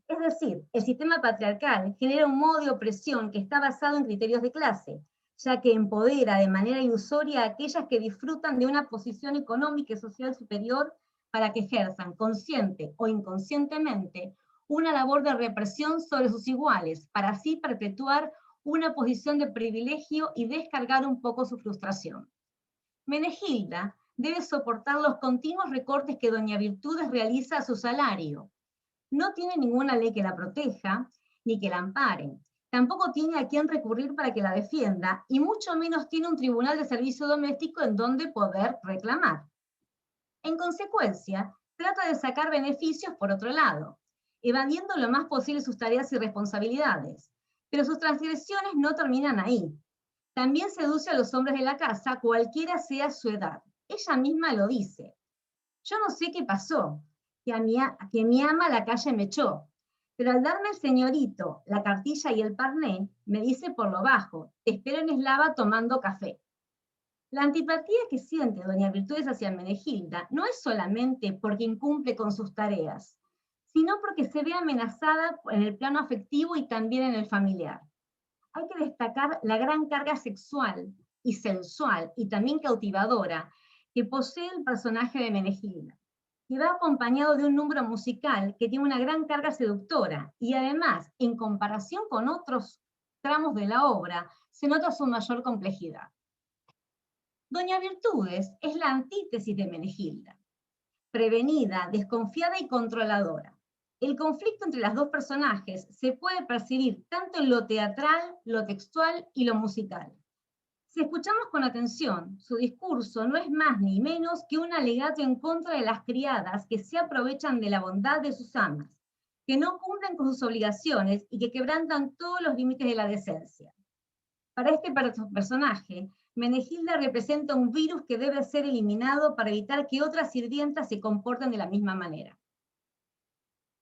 Es decir, el sistema patriarcal genera un modo de opresión que está basado en criterios de clase, ya que empodera de manera ilusoria a aquellas que disfrutan de una posición económica y social superior para que ejerzan consciente o inconscientemente una labor de represión sobre sus iguales, para así perpetuar una posición de privilegio y descargar un poco su frustración. Menegilda debe soportar los continuos recortes que doña Virtudes realiza a su salario. No tiene ninguna ley que la proteja, ni que la ampare. Tampoco tiene a quién recurrir para que la defienda, y mucho menos tiene un tribunal de servicio doméstico en donde poder reclamar. En consecuencia, trata de sacar beneficios por otro lado, evadiendo lo más posible sus tareas y responsabilidades. Pero sus transgresiones no terminan ahí. También seduce a los hombres de la casa, cualquiera sea su edad. Ella misma lo dice. Yo no sé qué pasó, que mi ama a la calle me echó, pero al darme el señorito, la cartilla y el parné, me dice por lo bajo, te espero en Eslava tomando café. La antipatía que siente doña Virtudes hacia Menegilda no es solamente porque incumple con sus tareas, sino porque se ve amenazada en el plano afectivo y también en el familiar. Hay que destacar la gran carga sexual y sensual y también cautivadora que posee el personaje de Menegilda, que va acompañado de un número musical que tiene una gran carga seductora y además, en comparación con otros tramos de la obra, se nota su mayor complejidad. Doña Virtudes es la antítesis de Menegilda, prevenida, desconfiada y controladora. El conflicto entre las dos personajes se puede percibir tanto en lo teatral, lo textual y lo musical. Si escuchamos con atención, su discurso no es más ni menos que un alegato en contra de las criadas que se aprovechan de la bondad de sus amas, que no cumplen con sus obligaciones y que quebrantan todos los límites de la decencia. Para este personaje, Menegilda representa un virus que debe ser eliminado para evitar que otras sirvientas se comporten de la misma manera.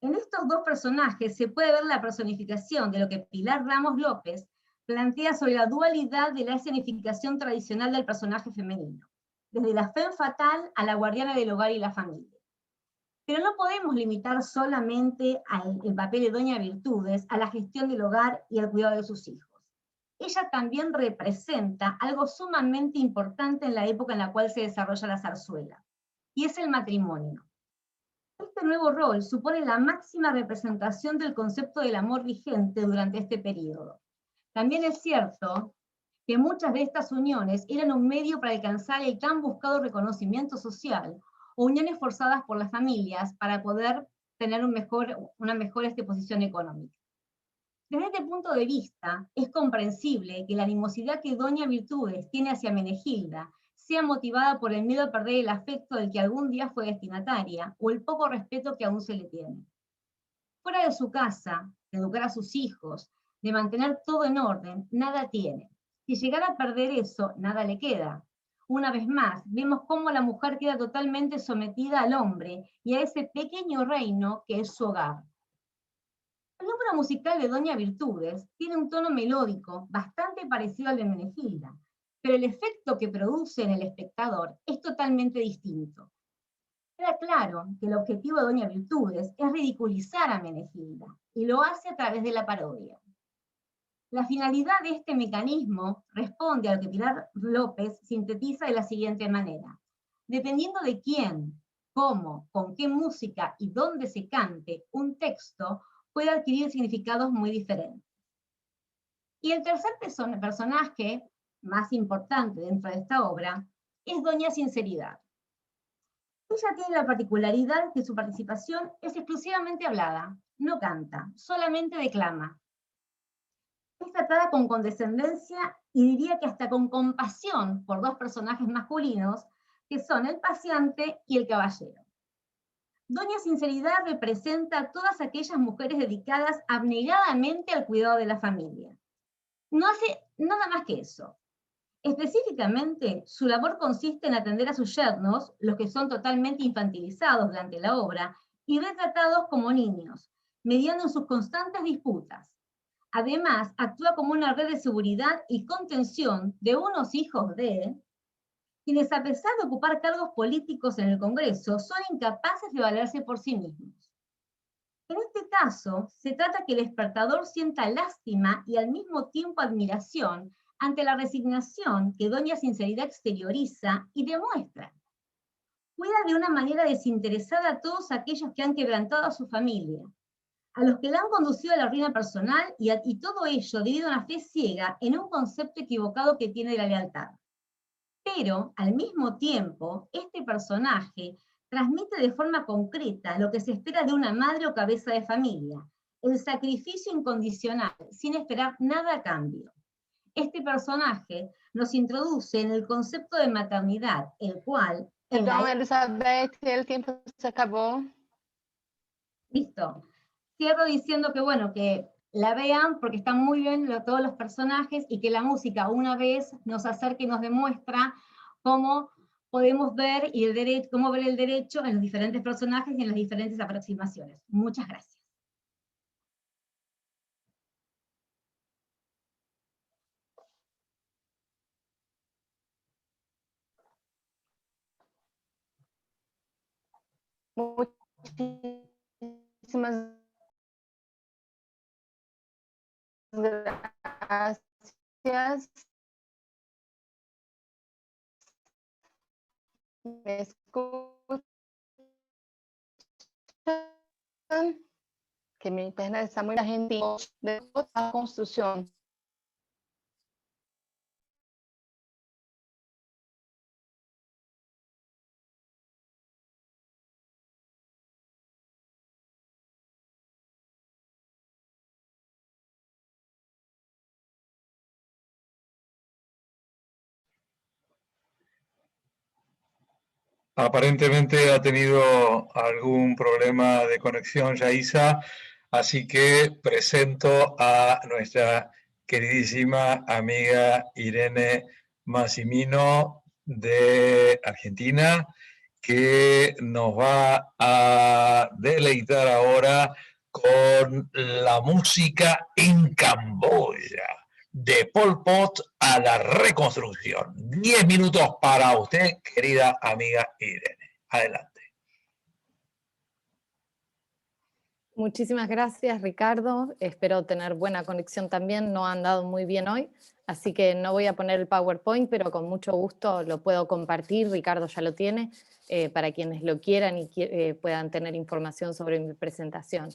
En estos dos personajes se puede ver la personificación de lo que Pilar Ramos López plantea sobre la dualidad de la escenificación tradicional del personaje femenino, desde la femme fatale a la guardiana del hogar y la familia. Pero no podemos limitar solamente el papel de Doña Virtudes a la gestión del hogar y al cuidado de sus hijos. Ella también representa algo sumamente importante en la época en la cual se desarrolla la zarzuela, y es el matrimonio. Este nuevo rol supone la máxima representación del concepto del amor vigente durante este periodo. También es cierto que muchas de estas uniones eran un medio para alcanzar el tan buscado reconocimiento social, o uniones forzadas por las familias para poder tener una mejor posición económica. Desde este punto de vista, es comprensible que la animosidad que Doña Virtudes tiene hacia Menegilda sea motivada por el miedo a perder el afecto del que algún día fue destinataria, o el poco respeto que aún se le tiene. Fuera de su casa, de educar a sus hijos, de mantener todo en orden, nada tiene. Si llegara a perder eso, nada le queda. Una vez más, vemos cómo la mujer queda totalmente sometida al hombre y a ese pequeño reino que es su hogar. La obra musical de Doña Virtudes tiene un tono melódico bastante parecido al de Menegilda, pero el efecto que produce en el espectador es totalmente distinto. Queda claro que el objetivo de Doña Virtudes es ridiculizar a Menegilda, y lo hace a través de la parodia. La finalidad de este mecanismo responde a lo que Pilar López sintetiza de la siguiente manera. Dependiendo de quién, cómo, con qué música y dónde se cante un texto, puede adquirir significados muy diferentes. Y el tercer personaje más importante dentro de esta obra es Doña Sinceridad. Ella tiene la particularidad que su participación es exclusivamente hablada, no canta, solamente declama. Es tratada con condescendencia y diría que hasta con compasión por dos personajes masculinos que son el paciente y el caballero. Doña Sinceridad representa a todas aquellas mujeres dedicadas abnegadamente al cuidado de la familia. No hace nada más que eso. Específicamente, su labor consiste en atender a sus yernos, los que son totalmente infantilizados durante la obra y retratados como niños, mediando en sus constantes disputas. Además, actúa como una red de seguridad y contención de unos hijos de quienes, a pesar de ocupar cargos políticos en el Congreso, son incapaces de valerse por sí mismos. En este caso, se trata que el espectador sienta lástima y al mismo tiempo admiración ante la resignación que Doña Sinceridad exterioriza y demuestra. Cuida de una manera desinteresada a todos aquellos que han quebrantado a su familia, a los que la han conducido a la ruina personal y todo ello debido a una fe ciega en un concepto equivocado que tiene de la lealtad. Pero, al mismo tiempo, este personaje transmite de forma concreta lo que se espera de una madre o cabeza de familia, el sacrificio incondicional, sin esperar nada a cambio. Este personaje nos introduce en el concepto de maternidad, el cual... Perdón, Elizabeth, el tiempo se acabó. Listo. Cierro diciendo que, bueno, que la vean porque están muy bien todos los personajes y que la música una vez nos acerca y nos demuestra cómo podemos ver cómo ver el derecho en los diferentes personajes y en las diferentes aproximaciones. Muchas gracias. Muchísimas gracias. ¿Me escuchan? Que mi internet está muy argentino de la construcción. Aparentemente ha tenido algún problema de conexión Yaisa, así que presento a nuestra queridísima amiga Irene Massimino de Argentina, que nos va a deleitar ahora con la música en Camboya, de Pol Pot a la reconstrucción. 10 minutos para usted, querida amiga Irene. Adelante. Muchísimas gracias, Ricardo. Espero tener buena conexión también. No ha andado muy bien hoy, así que no voy a poner el PowerPoint, pero con mucho gusto lo puedo compartir. Ricardo ya lo tiene, para quienes lo quieran y puedan tener información sobre mi presentación.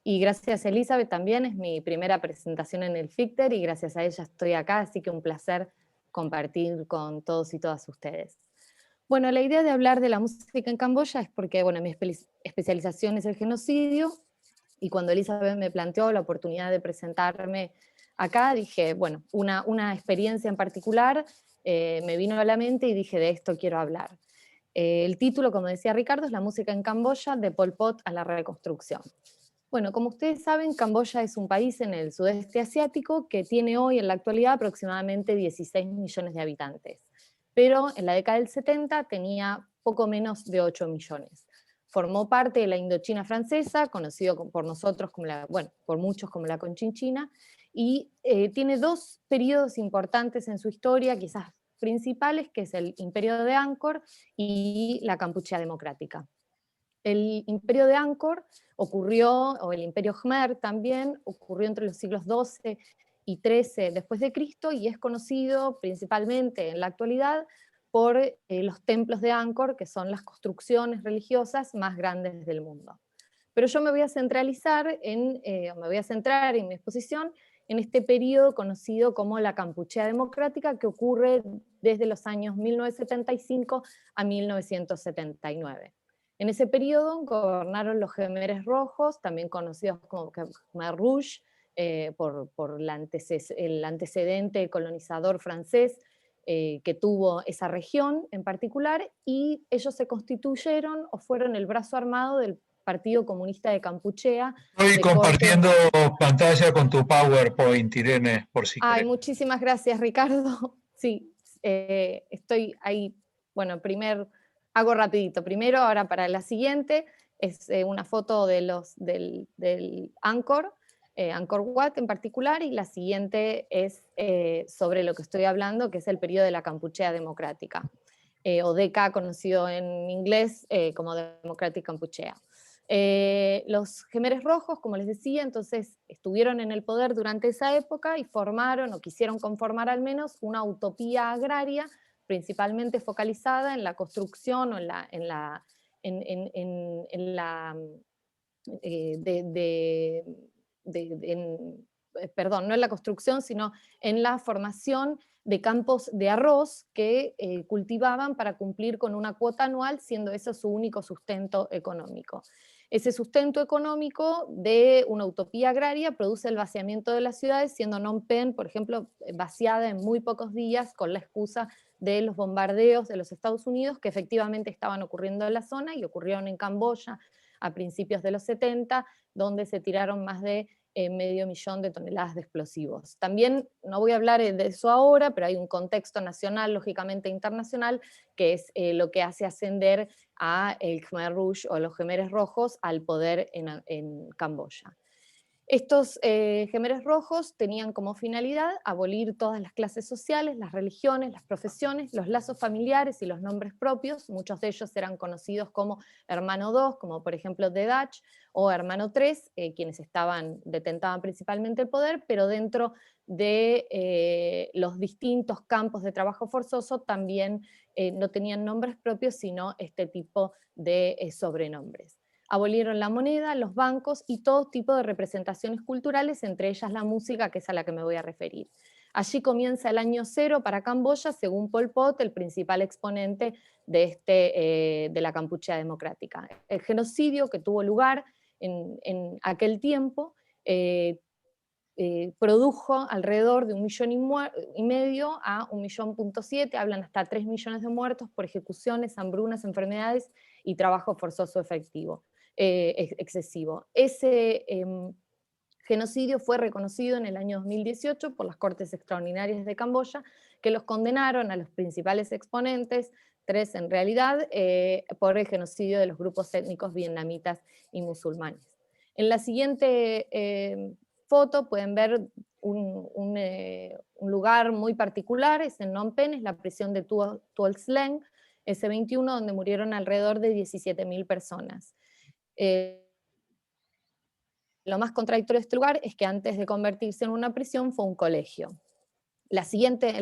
Y gracias a Elizabeth también, es mi primera presentación en el FICTER y gracias a ella estoy acá, así que un placer compartir con todos y todas ustedes. Bueno, la idea de hablar de la música en Camboya es porque, bueno, mi especialización es el genocidio, y cuando Elizabeth me planteó la oportunidad de presentarme acá, dije, bueno, una experiencia en particular me vino a la mente y dije, de esto quiero hablar. El título, como decía Ricardo, es La música en Camboya, de Pol Pot a la reconstrucción. Bueno, como ustedes saben, Camboya es un país en el sudeste asiático que tiene hoy en la actualidad aproximadamente 16 millones de habitantes, pero en la década del 70 tenía poco menos de 8 millones. Formó parte de la Indochina francesa, conocido por nosotros como por muchos como la Conchinchina, y tiene dos periodos importantes en su historia, quizás principales, que es el Imperio de Angkor y la Kampuchea Democrática. El Imperio de Angkor ocurrió, o el Imperio Khmer también, ocurrió entre los siglos XII y XIII después de Cristo, y es conocido principalmente en la actualidad por los templos de Angkor, que son las construcciones religiosas más grandes del mundo. Pero yo me voy a centrar en mi exposición en este periodo conocido como la Kampuchea Democrática, que ocurre desde los años 1975 a 1979. En ese periodo gobernaron los Khmeres Rojos, también conocidos como Khmer Rouge, por el antecedente colonizador francés que tuvo esa región en particular, y ellos se constituyeron o fueron el brazo armado del Partido Comunista de Campuchea. Estoy compartiendo pantalla con tu PowerPoint, Irene, por si querés. Muchísimas gracias, Ricardo. Sí, estoy ahí. Bueno, hago rapidito. Primero, ahora para la siguiente, es una foto del Angkor, Angkor Wat en particular, y la siguiente es sobre lo que estoy hablando, que es el periodo de la Kampuchea Democrática, o DK, conocido en inglés como Democratic Kampuchea. Los Khmeres Rojos, como les decía, entonces estuvieron en el poder durante esa época y formaron, o quisieron conformar al menos, una utopía agraria, principalmente focalizada en la construcción o no en la construcción, sino en la formación de campos de arroz que cultivaban para cumplir con una cuota anual, siendo eso su único sustento económico. Ese sustento económico de una utopía agraria produce el vaciamiento de las ciudades, siendo Phnom Penh, por ejemplo, vaciada en muy pocos días con la excusa de los bombardeos de los Estados Unidos que efectivamente estaban ocurriendo en la zona y ocurrieron en Camboya a principios de los 70, donde se tiraron más de 500.000 de toneladas de explosivos. También, no voy a hablar de eso ahora, pero hay un contexto nacional, lógicamente internacional, que es lo que hace ascender a el Khmer Rouge o los Khmeres Rojos al poder en Camboya. Estos Khmeres Rojos tenían como finalidad abolir todas las clases sociales, las religiones, las profesiones, los lazos familiares y los nombres propios. Muchos de ellos eran conocidos como Hermano II, como por ejemplo Dedach, o Hermano III, quienes detentaban principalmente el poder, pero dentro de los distintos campos de trabajo forzoso también no tenían nombres propios, sino este tipo de sobrenombres. Abolieron la moneda, los bancos y todo tipo de representaciones culturales, entre ellas la música, que es a la que me voy a referir. Allí comienza el año cero para Camboya, según Pol Pot, el principal exponente de la Kampuchea Democrática. El genocidio que tuvo lugar en aquel tiempo produjo alrededor de 1,5 millones a 1,7 millones, hablan hasta 3 millones de muertos por ejecuciones, hambrunas, enfermedades y trabajo forzoso excesivo. Ese genocidio fue reconocido en el año 2018 por las Cortes Extraordinarias de Camboya, que los condenaron a los principales exponentes, 3 en realidad, por el genocidio de los grupos étnicos vietnamitas y musulmanes. En la siguiente foto pueden ver un lugar muy particular, es en Phnom Penh, es la prisión de Tuol Sleng, S21, donde murieron alrededor de 17.000 personas. Lo más contradictorio de este lugar es que antes de convertirse en una prisión fue un colegio. En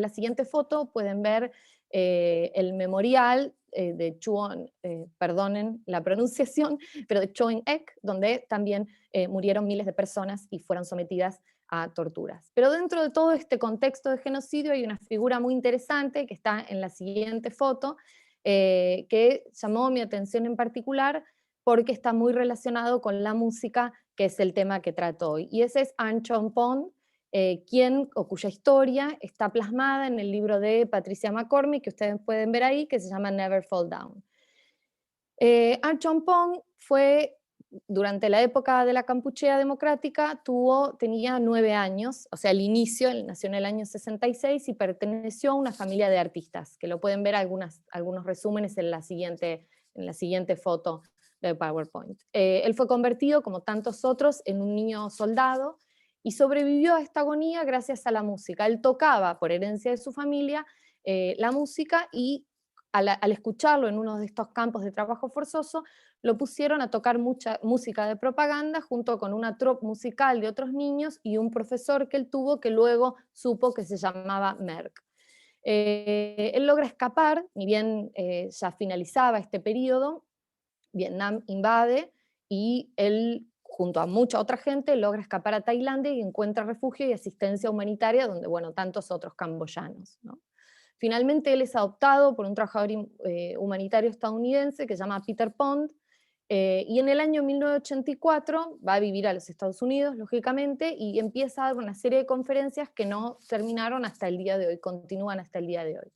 la siguiente foto pueden ver el memorial de Chuon, perdonen la pronunciación, pero de Choen Ek, donde también murieron miles de personas y fueron sometidas a torturas. Pero dentro de todo este contexto de genocidio hay una figura muy interesante que está en la siguiente foto, que llamó mi atención en particular porque está muy relacionado con la música, que es el tema que trato hoy. Y ese es An Chon Pon, cuya historia está plasmada en el libro de Patricia McCormick, que ustedes pueden ver ahí, que se llama Never Fall Down. An Chon Pon fue, durante la época de la Kampuchea democrática, tenía 9 años, o sea, al inicio, él nació en el año 66 y perteneció a una familia de artistas, que lo pueden ver algunos resúmenes en la siguiente foto de PowerPoint. Él fue convertido, como tantos otros, en un niño soldado, y sobrevivió a esta agonía gracias a la música. Él tocaba, por herencia de su familia, la música, y al escucharlo en uno de estos campos de trabajo forzoso, lo pusieron a tocar mucha música de propaganda junto con una troupe musical de otros niños y un profesor que él tuvo, que luego supo que se llamaba Merck. Él logra escapar, ni bien ya finalizaba este periodo, Vietnam invade y él, junto a mucha otra gente, logra escapar a Tailandia y encuentra refugio y asistencia humanitaria donde, bueno, tantos otros camboyanos, ¿no? Finalmente él es adoptado por un trabajador humanitario estadounidense que se llama Peter Pond, y en el año 1984 va a vivir a los Estados Unidos, lógicamente, y empieza a dar una serie de conferencias que no terminaron hasta el día de hoy, continúan hasta el día de hoy.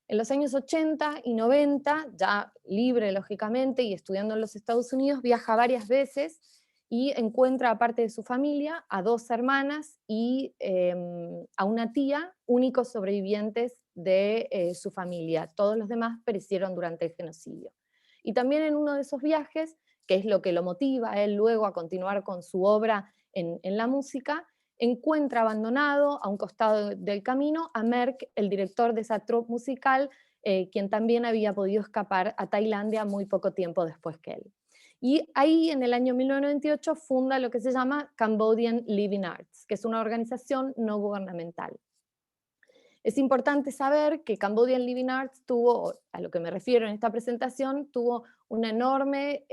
En los años 80 y 90, ya libre lógicamente y estudiando en los Estados Unidos, viaja varias veces y encuentra, aparte de su familia, a 2 hermanas y a una tía, únicos sobrevivientes de su familia. Todos los demás perecieron durante el genocidio. Y también en uno de esos viajes, que es lo que lo motiva a él luego a continuar con su obra en la música, encuentra abandonado a un costado del camino a Merck, el director de esa troupe musical, quien también había podido escapar a Tailandia muy poco tiempo después que él. Y ahí, en el año 1998, funda lo que se llama Cambodian Living Arts, que es una organización no gubernamental. Es importante saber que Cambodian Living Arts tuvo, a lo que me refiero en esta presentación, tuvo un enorme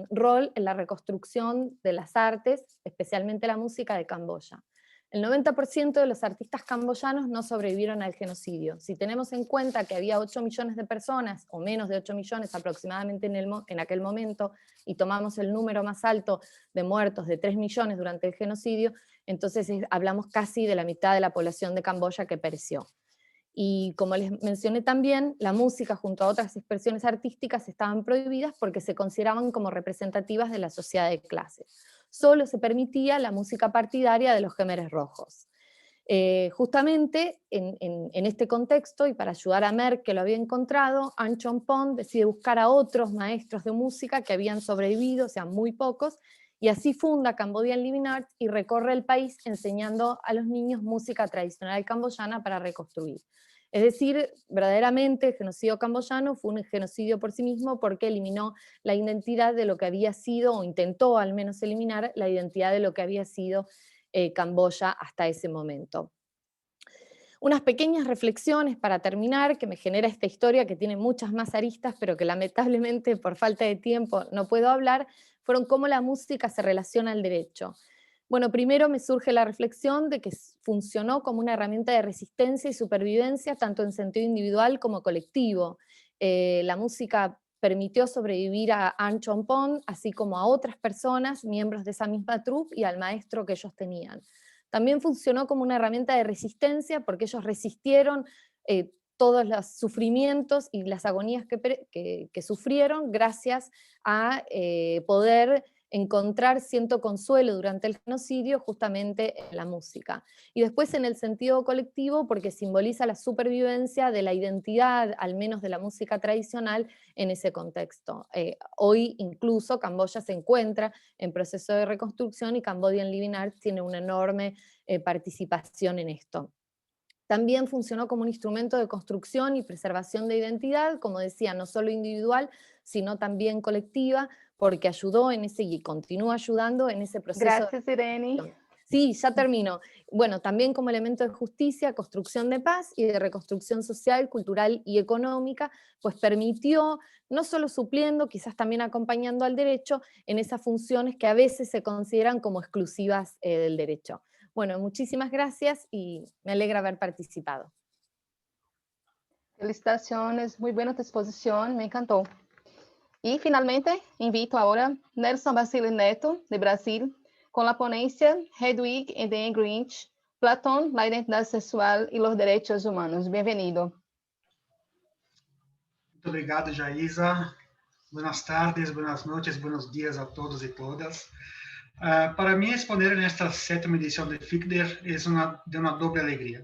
rol en la reconstrucción de las artes, especialmente la música de Camboya. El 90% de los artistas camboyanos no sobrevivieron al genocidio. Si tenemos en cuenta que había 8 millones de personas, o menos de 8 millones aproximadamente en aquel momento, y tomamos el número más alto de muertos de 3 millones durante el genocidio, entonces hablamos casi de la mitad de la población de Camboya que pereció. Y como les mencioné también, la música junto a otras expresiones artísticas estaban prohibidas porque se consideraban como representativas de la sociedad de clase. Solo se permitía la música partidaria de los Khmeres Rojos. Justamente en este contexto, y para ayudar a Merck, que lo había encontrado, An Chon Pon decide buscar a otros maestros de música que habían sobrevivido, o sea, muy pocos, y así funda Cambodian Living Arts y recorre el país enseñando a los niños música tradicional camboyana para reconstruir. Es decir, verdaderamente el genocidio camboyano fue un genocidio por sí mismo porque eliminó la identidad de lo que había sido, o intentó al menos eliminar la identidad de lo que había sido Camboya hasta ese momento. Unas pequeñas reflexiones para terminar, que me genera esta historia que tiene muchas más aristas, pero que lamentablemente por falta de tiempo no puedo hablar, fueron cómo la música se relaciona al derecho. Bueno, primero me surge la reflexión de que funcionó como una herramienta de resistencia y supervivencia, tanto en sentido individual como colectivo. La música permitió sobrevivir a An Chon Pon, así como a otras personas, miembros de esa misma troupe, y al maestro que ellos tenían. También funcionó como una herramienta de resistencia porque ellos resistieron todos los sufrimientos y las agonías que sufrieron gracias a poder encontrar cierto consuelo durante el genocidio justamente en la música. Y después en el sentido colectivo, porque simboliza la supervivencia de la identidad, al menos de la música tradicional, en ese contexto. Hoy incluso Camboya se encuentra en proceso de reconstrucción y Cambodian Living Arts tiene una enorme participación en esto. También funcionó como un instrumento de construcción y preservación de identidad, como decía, no solo individual, sino también colectiva, porque ayudó en ese y continúa ayudando en ese proceso. Gracias, Irene. Sí, ya termino. Bueno, también como elemento de justicia, construcción de paz y de reconstrucción social, cultural y económica, pues permitió, no solo supliendo, quizás también acompañando al derecho en esas funciones que a veces se consideran como exclusivas del derecho. Bueno, muchísimas gracias y me alegra haber participado. Felicitaciones, muy buena tu exposición, me encantó. Y finalmente, invito ahora a Nelson Basile Neto, de Brasil, con la ponencia Hedwig and the Angry Inch, Platón, la identidad sexual y los derechos humanos. Bienvenido. Muito obrigado, Jaisa. Buenas tardes, buenas noches, buenos días a todos y todas. Para mí, exponer en esta 7ª edición de FICDER es de una doble alegría.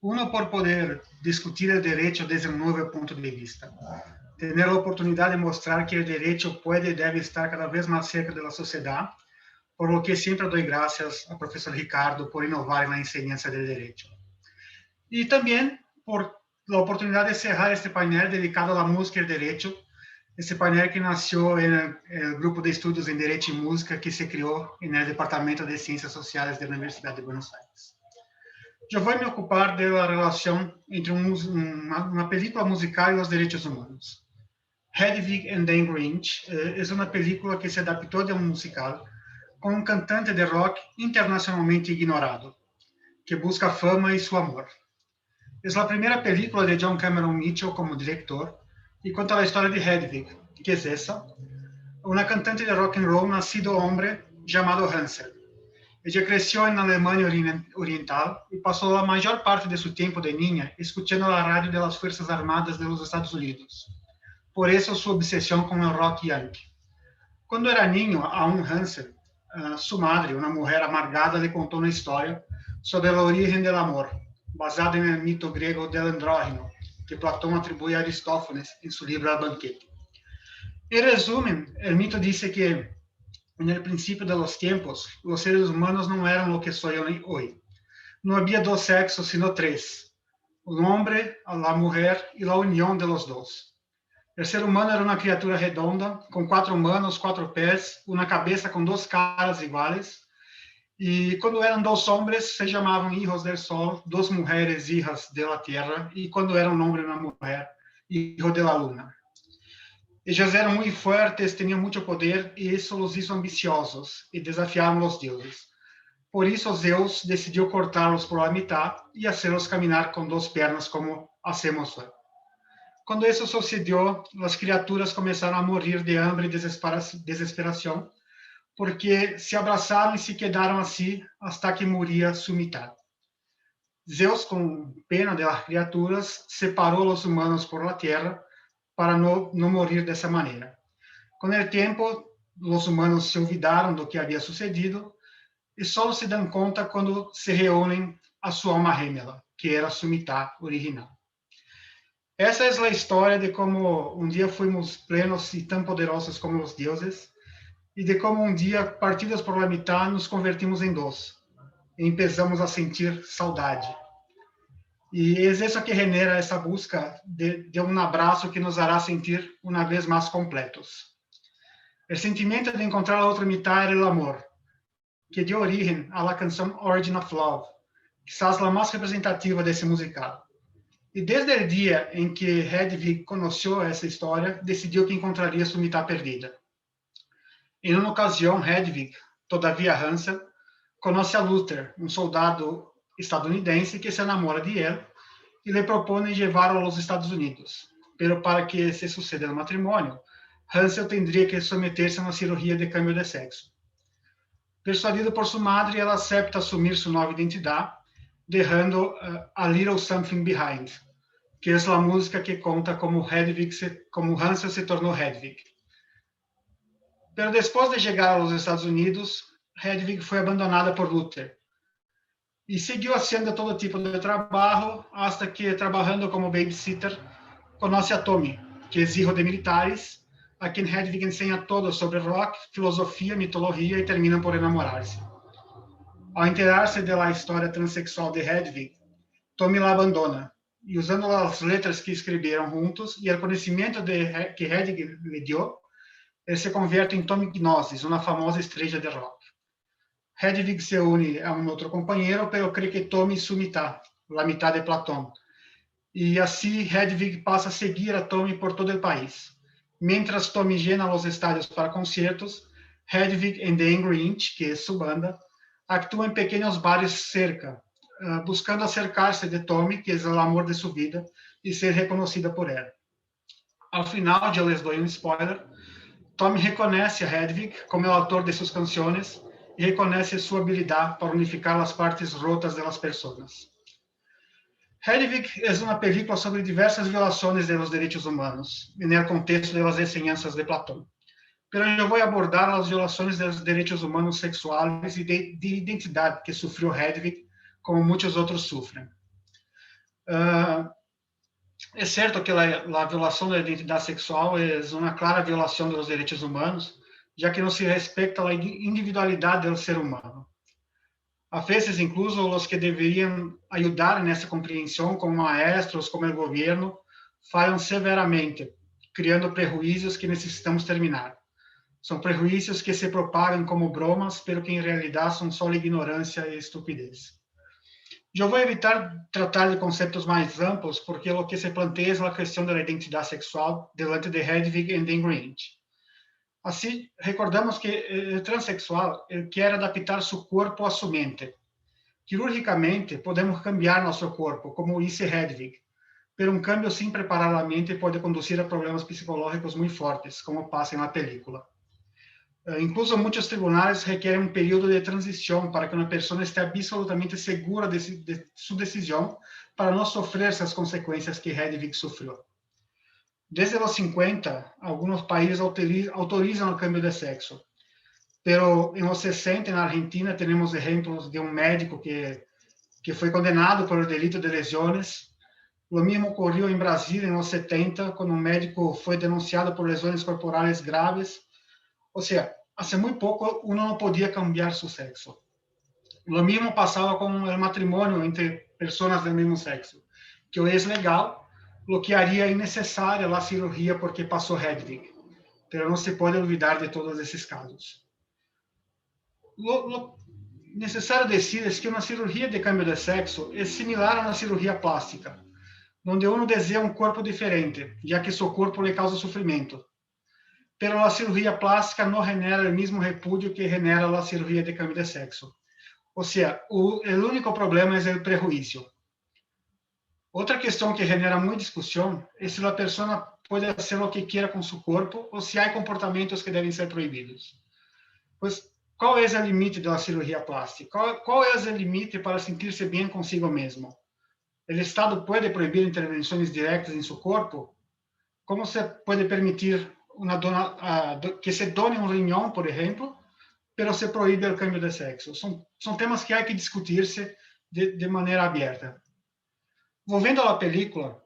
Uno, por poder discutir el derecho desde un nuevo punto de vista. Tener la oportunidad de mostrar que el derecho puede y debe estar cada vez más cerca de la sociedad, por lo que siempre doy gracias al profesor Ricardo por innovar en la enseñanza del derecho. Y también por la oportunidad de cerrar este panel dedicado a la música y el derecho, este panel que nació en el grupo de estudios en Derecho y Música que se creó en el Departamento de Ciencias Sociales de la Universidad de Buenos Aires. Yo voy a me ocupar de la relación entre una película musical y los derechos humanos. Hedwig and the Angry Inch es una película que se adaptó de un musical con un cantante de rock internacionalmente ignorado, que busca fama y su amor. Es la primera película de John Cameron Mitchell como director y cuenta la historia de Hedwig, que es esa, una cantante de rock and roll nacido hombre llamado Hansel. Ella creció en Alemania Oriental y pasó la mayor parte de su tiempo de niña escuchando la radio de las Fuerzas Armadas de los Estados Unidos. Por eso su obsesión con el rock yankee. Cuando era niño, aún Hansel, su madre, una mujer amargada, le contó una historia sobre el origen del amor, basada en el mito griego del andrógeno, que Platón atribuye a Aristófanes en su libro El Banquete. En resumen, el mito dice que en el principio de los tiempos, los seres humanos no eran lo que son hoy. No había dos sexos, sino tres: el hombre, la mujer y la unión de los dos. El ser humano era una criatura redonda, con 4 manos, 4 pies, una cabeza con 2 caras iguales. Y cuando eran 2 hombres, se llamaban hijos del sol, 2 mujeres, hijas de la tierra. Y cuando era un hombre y una mujer, hijo de la luna. Ellos eran muy fuertes, tenían mucho poder y eso los hizo ambiciosos y desafiaron a los dioses. Por eso Zeus decidió cortarlos por la mitad y hacerlos caminar con 2 piernas como hacemos hoy. Cuando eso sucedió, las criaturas comenzaron a morir de hambre y desesperación, porque se abrazaron y se quedaron así hasta que moría su mitad. Zeus, con pena de las criaturas, separó a los humanos por la tierra para no morir de esa manera. Con el tiempo, los humanos se olvidaron de lo que había sucedido y solo se dan cuenta cuando se reúnen a su alma gemela, que era su mitad original. Essa é a história de como um dia fomos plenos e tão poderosos como os deuses, e de como um dia, partidos por la mitad, nos convertimos em 2, e começamos a sentir saudade. E é isso que genera essa busca de um abraço que nos hará sentir uma vez mais completos. O sentimento de encontrar a outra mitad era o amor, que deu origem à canção Origin of Love, quizás a mais representativa desse musical. E desde o dia em que Hedwig conheceu essa história, decidiu que encontraria sua mitad perdida. Em uma ocasião, Hedwig, todavia Hansel, conhece a Luther, um soldado estadunidense que se enamora de ele e lhe propõe levá-lo aos Estados Unidos. Pero para que se suceda o matrimônio, Hansel teria que submeter-se a uma cirurgia de cambio de sexo. Persuadido por sua madre, ela aceita assumir sua nova identidade, deixando A Little Something Behind, que é a música que conta como Hansel se tornou Hedwig. Pero después de llegar a los Estados Unidos, Hedwig fue abandonada por Luther y siguió haciendo todo tipo de trabajo hasta que, trabajando como babysitter, conoce a Tommy, que es hijo de militares, a quien Hedwig enseña todo sobre rock, filosofía, mitología y terminan por enamorarse. Al enterarse de la historia transexual de Hedwig, Tommy la abandona y, usando las letras que escribieron juntos y el conocimiento que Hedwig le dio, él se convierte en Tommy Gnosis, una famosa estrella de rock. Hedwig se une a un otro compañero, pero cree que Tommy es su mitad, la mitad de Platón. Y así Hedwig pasa a seguir a Tommy por todo el país. Mientras Tommy llena los estadios para conciertos, Hedwig and the Angry Inch, que es su banda, actúa en pequeños bares cerca, buscando acercarse de Tommy, que es el amor de su vida, y ser reconocida por él. Al final, yo les doy un spoiler, Tommy reconoce a Hedwig como el autor de sus canciones y reconoce su habilidad para unificar las partes rotas de las personas. Hedwig es una película sobre diversas violaciones de los derechos humanos en el contexto de las enseñanzas de Platón. Pero yo voy a abordar las violaciones de los derechos humanos sexuales y de identidad que sufrió Hedwig, como muchos otros sufren. Es cierto que la violación de la identidad sexual es una clara violación de los derechos humanos, ya que no se respeta la individualidad del ser humano. A veces, incluso, los que deberían ayudar en esa comprensión, como maestros, como el gobierno, fallan severamente, creando prejuicios que necesitamos terminar. Son prejuicios que se propagan como bromas, pero que en realidad son solo ignorancia y estupidez. Yo voy a evitar tratar de conceptos más amplios, porque lo que se plantea es la cuestión de la identidad sexual delante de Hedwig and the Grinch. Así, recordamos que el transexual quiere adaptar su cuerpo a su mente. Quirúrgicamente, podemos cambiar nuestro cuerpo, como hizo Hedwig, pero un cambio sin preparar la mente puede conducir a problemas psicológicos muy fuertes, como pasa en la película. Incluso muchos tribunales requieren un periodo de transición para que una persona esté absolutamente segura de su decisión para no sufrir esas consecuencias que Hedwig sufrió. Desde los 50, algunos países autorizan el cambio de sexo, pero en los 60 en Argentina tenemos ejemplos de un médico que fue condenado por el delito de lesiones. Lo mismo ocurrió en Brasil en los 70, cuando un médico fue denunciado por lesiones corporales graves. O sea, hace muy poco uno no podía cambiar su sexo. Lo mismo pasaba con el matrimonio entre personas del mismo sexo, que hoy es legal, lo que haría innecesaria la cirugía porque pasó Hedwig, pero no se puede olvidar de todos esos casos. Lo necesario decir es que una cirugía de cambio de sexo es similar a una cirugía plástica, donde uno desea un cuerpo diferente, ya que su cuerpo le causa sufrimiento. Pero la cirugía plástica no genera el mismo repudio que genera la cirugía de cambio de sexo. O sea, el único problema es el prejuicio. Otra cuestión que genera mucha discusión es si la persona puede hacer lo que quiera con su cuerpo o si hay comportamientos que deben ser prohibidos. Pues, ¿cuál es el límite de la cirugía plástica? ¿Cuál es el límite para sentirse bien consigo mismo? ¿El Estado puede prohibir intervenciones directas en su cuerpo? ¿Cómo se puede permitir que se done un riñón, por ejemplo, pero se prohíbe el cambio de sexo? Son temas que hay que discutirse de manera abierta. Volviendo a la película,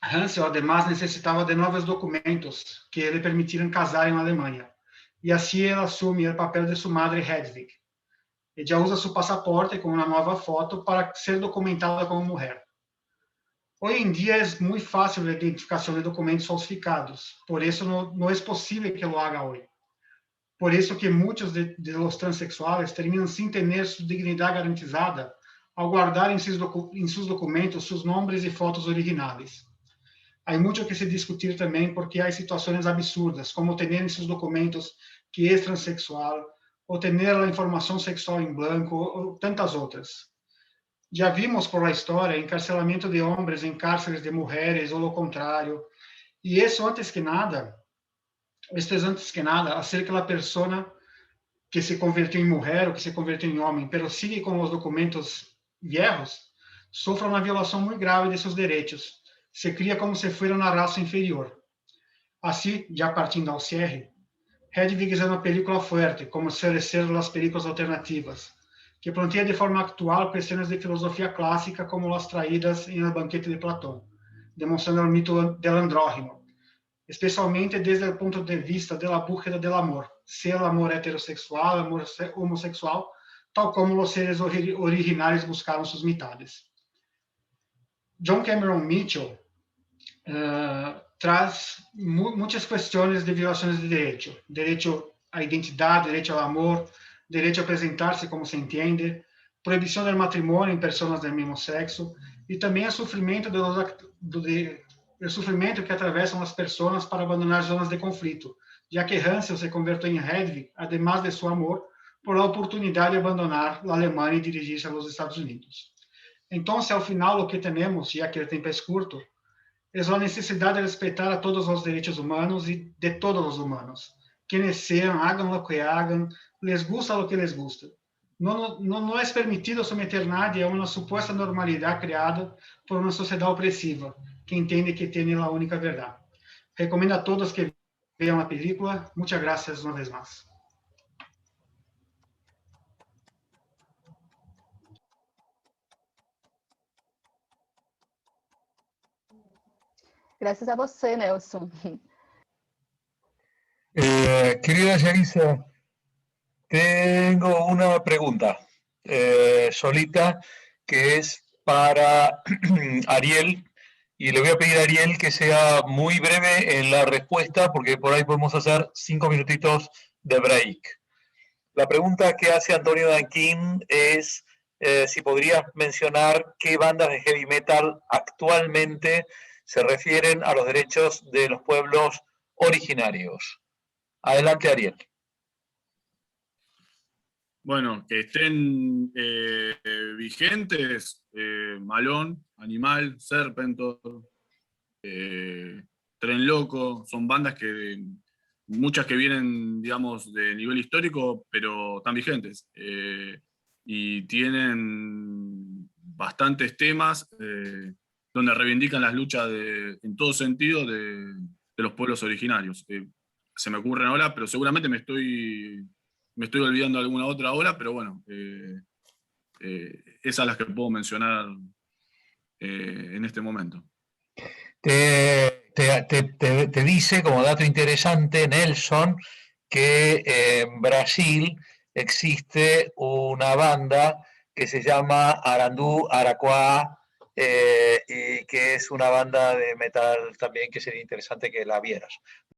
Hansel además necesitaba de nuevos documentos que le permitieran casar en Alemania, y así él asume el papel de su madre Hedwig. Ella usa su pasaporte con una nueva foto para ser documentada como mujer. Hoy en día es muy fácil la identificación de documentos falsificados, por eso no es posible que lo haga hoy. Por eso que muchos de los transexuales terminan sin tener su dignidad garantizada al guardar en sus documentos sus nombres y fotos originales. Hay mucho que se discutir también porque hay situaciones absurdas, como tener en sus documentos que es transexual, o tener la información sexual en blanco, o tantas otras. Ya vimos por la historia encarcelamiento de hombres en cárceles de mujeres, o lo contrario. Y eso antes que nada, hacer que la persona que se convirtió en mujer o que se convirtió en hombre, pero sigue con los documentos viejos, sufra una violación muy grave de sus derechos. Se cría como si fuera una raza inferior. Así, ya partindo al cierre, Hedwig é uma película forte, como suele ser as películas alternativas, que plantea de forma actual questões de filosofia clássica como as traídas em El Banquete de Platão, demonstrando o mito del andrógeno, especialmente desde o ponto de vista da búsqueda del amor, se o amor heterossexual, amor homossexual, tal como os seres originários buscaram suas mitades. John Cameron Mitchell traz muitas questões de violações de direito à identidade, direito ao amor, direito a apresentar-se como se entende, proibição do matrimônio em pessoas do mesmo sexo, e também o sofrimento que atravessam as pessoas para abandonar zonas de conflito, já que Hansel se converteu em Hedwig, además de seu amor, por a oportunidade de abandonar a Alemanha e dirigir-se aos Estados Unidos. Então, ao final, o que temos, já que o tempo é curto, é a necessidade de respeitar a todos os direitos humanos e de todos os humanos. Quienes sean, hagan lo que hagan, les gusta lo que les gusta. Não é permitido someter nadie a uma suposta normalidade criada por uma sociedade opressiva, que entende que tem a única verdade. Recomendo a todos que vejam a película. Muchas gracias uma vez mais. Graças a você, Nelson. Querida Yaisa, tengo una pregunta solita que es para Ariel, y le voy a pedir a Ariel que sea muy breve en la respuesta porque por ahí podemos hacer 5 minutitos de break. La pregunta que hace Antonio Danquín es si podrías mencionar qué bandas de heavy metal actualmente se refieren a los derechos de los pueblos originarios. Adelante, Ariel. Bueno, que estén vigentes, Malón, Animal, Serpentor, Tren Loco, son bandas que muchas que vienen, digamos, de nivel histórico, pero están vigentes. Y tienen bastantes temas donde reivindican las luchas en todo sentido de los pueblos originarios. Se me ocurren ahora, pero seguramente me estoy olvidando alguna otra ahora, pero bueno, esas las que puedo mencionar en este momento. Te dice, como dato interesante, Nelson, que en Brasil existe una banda que se llama Arandú Araquá, y que es una banda de metal también que sería interesante que la vieras.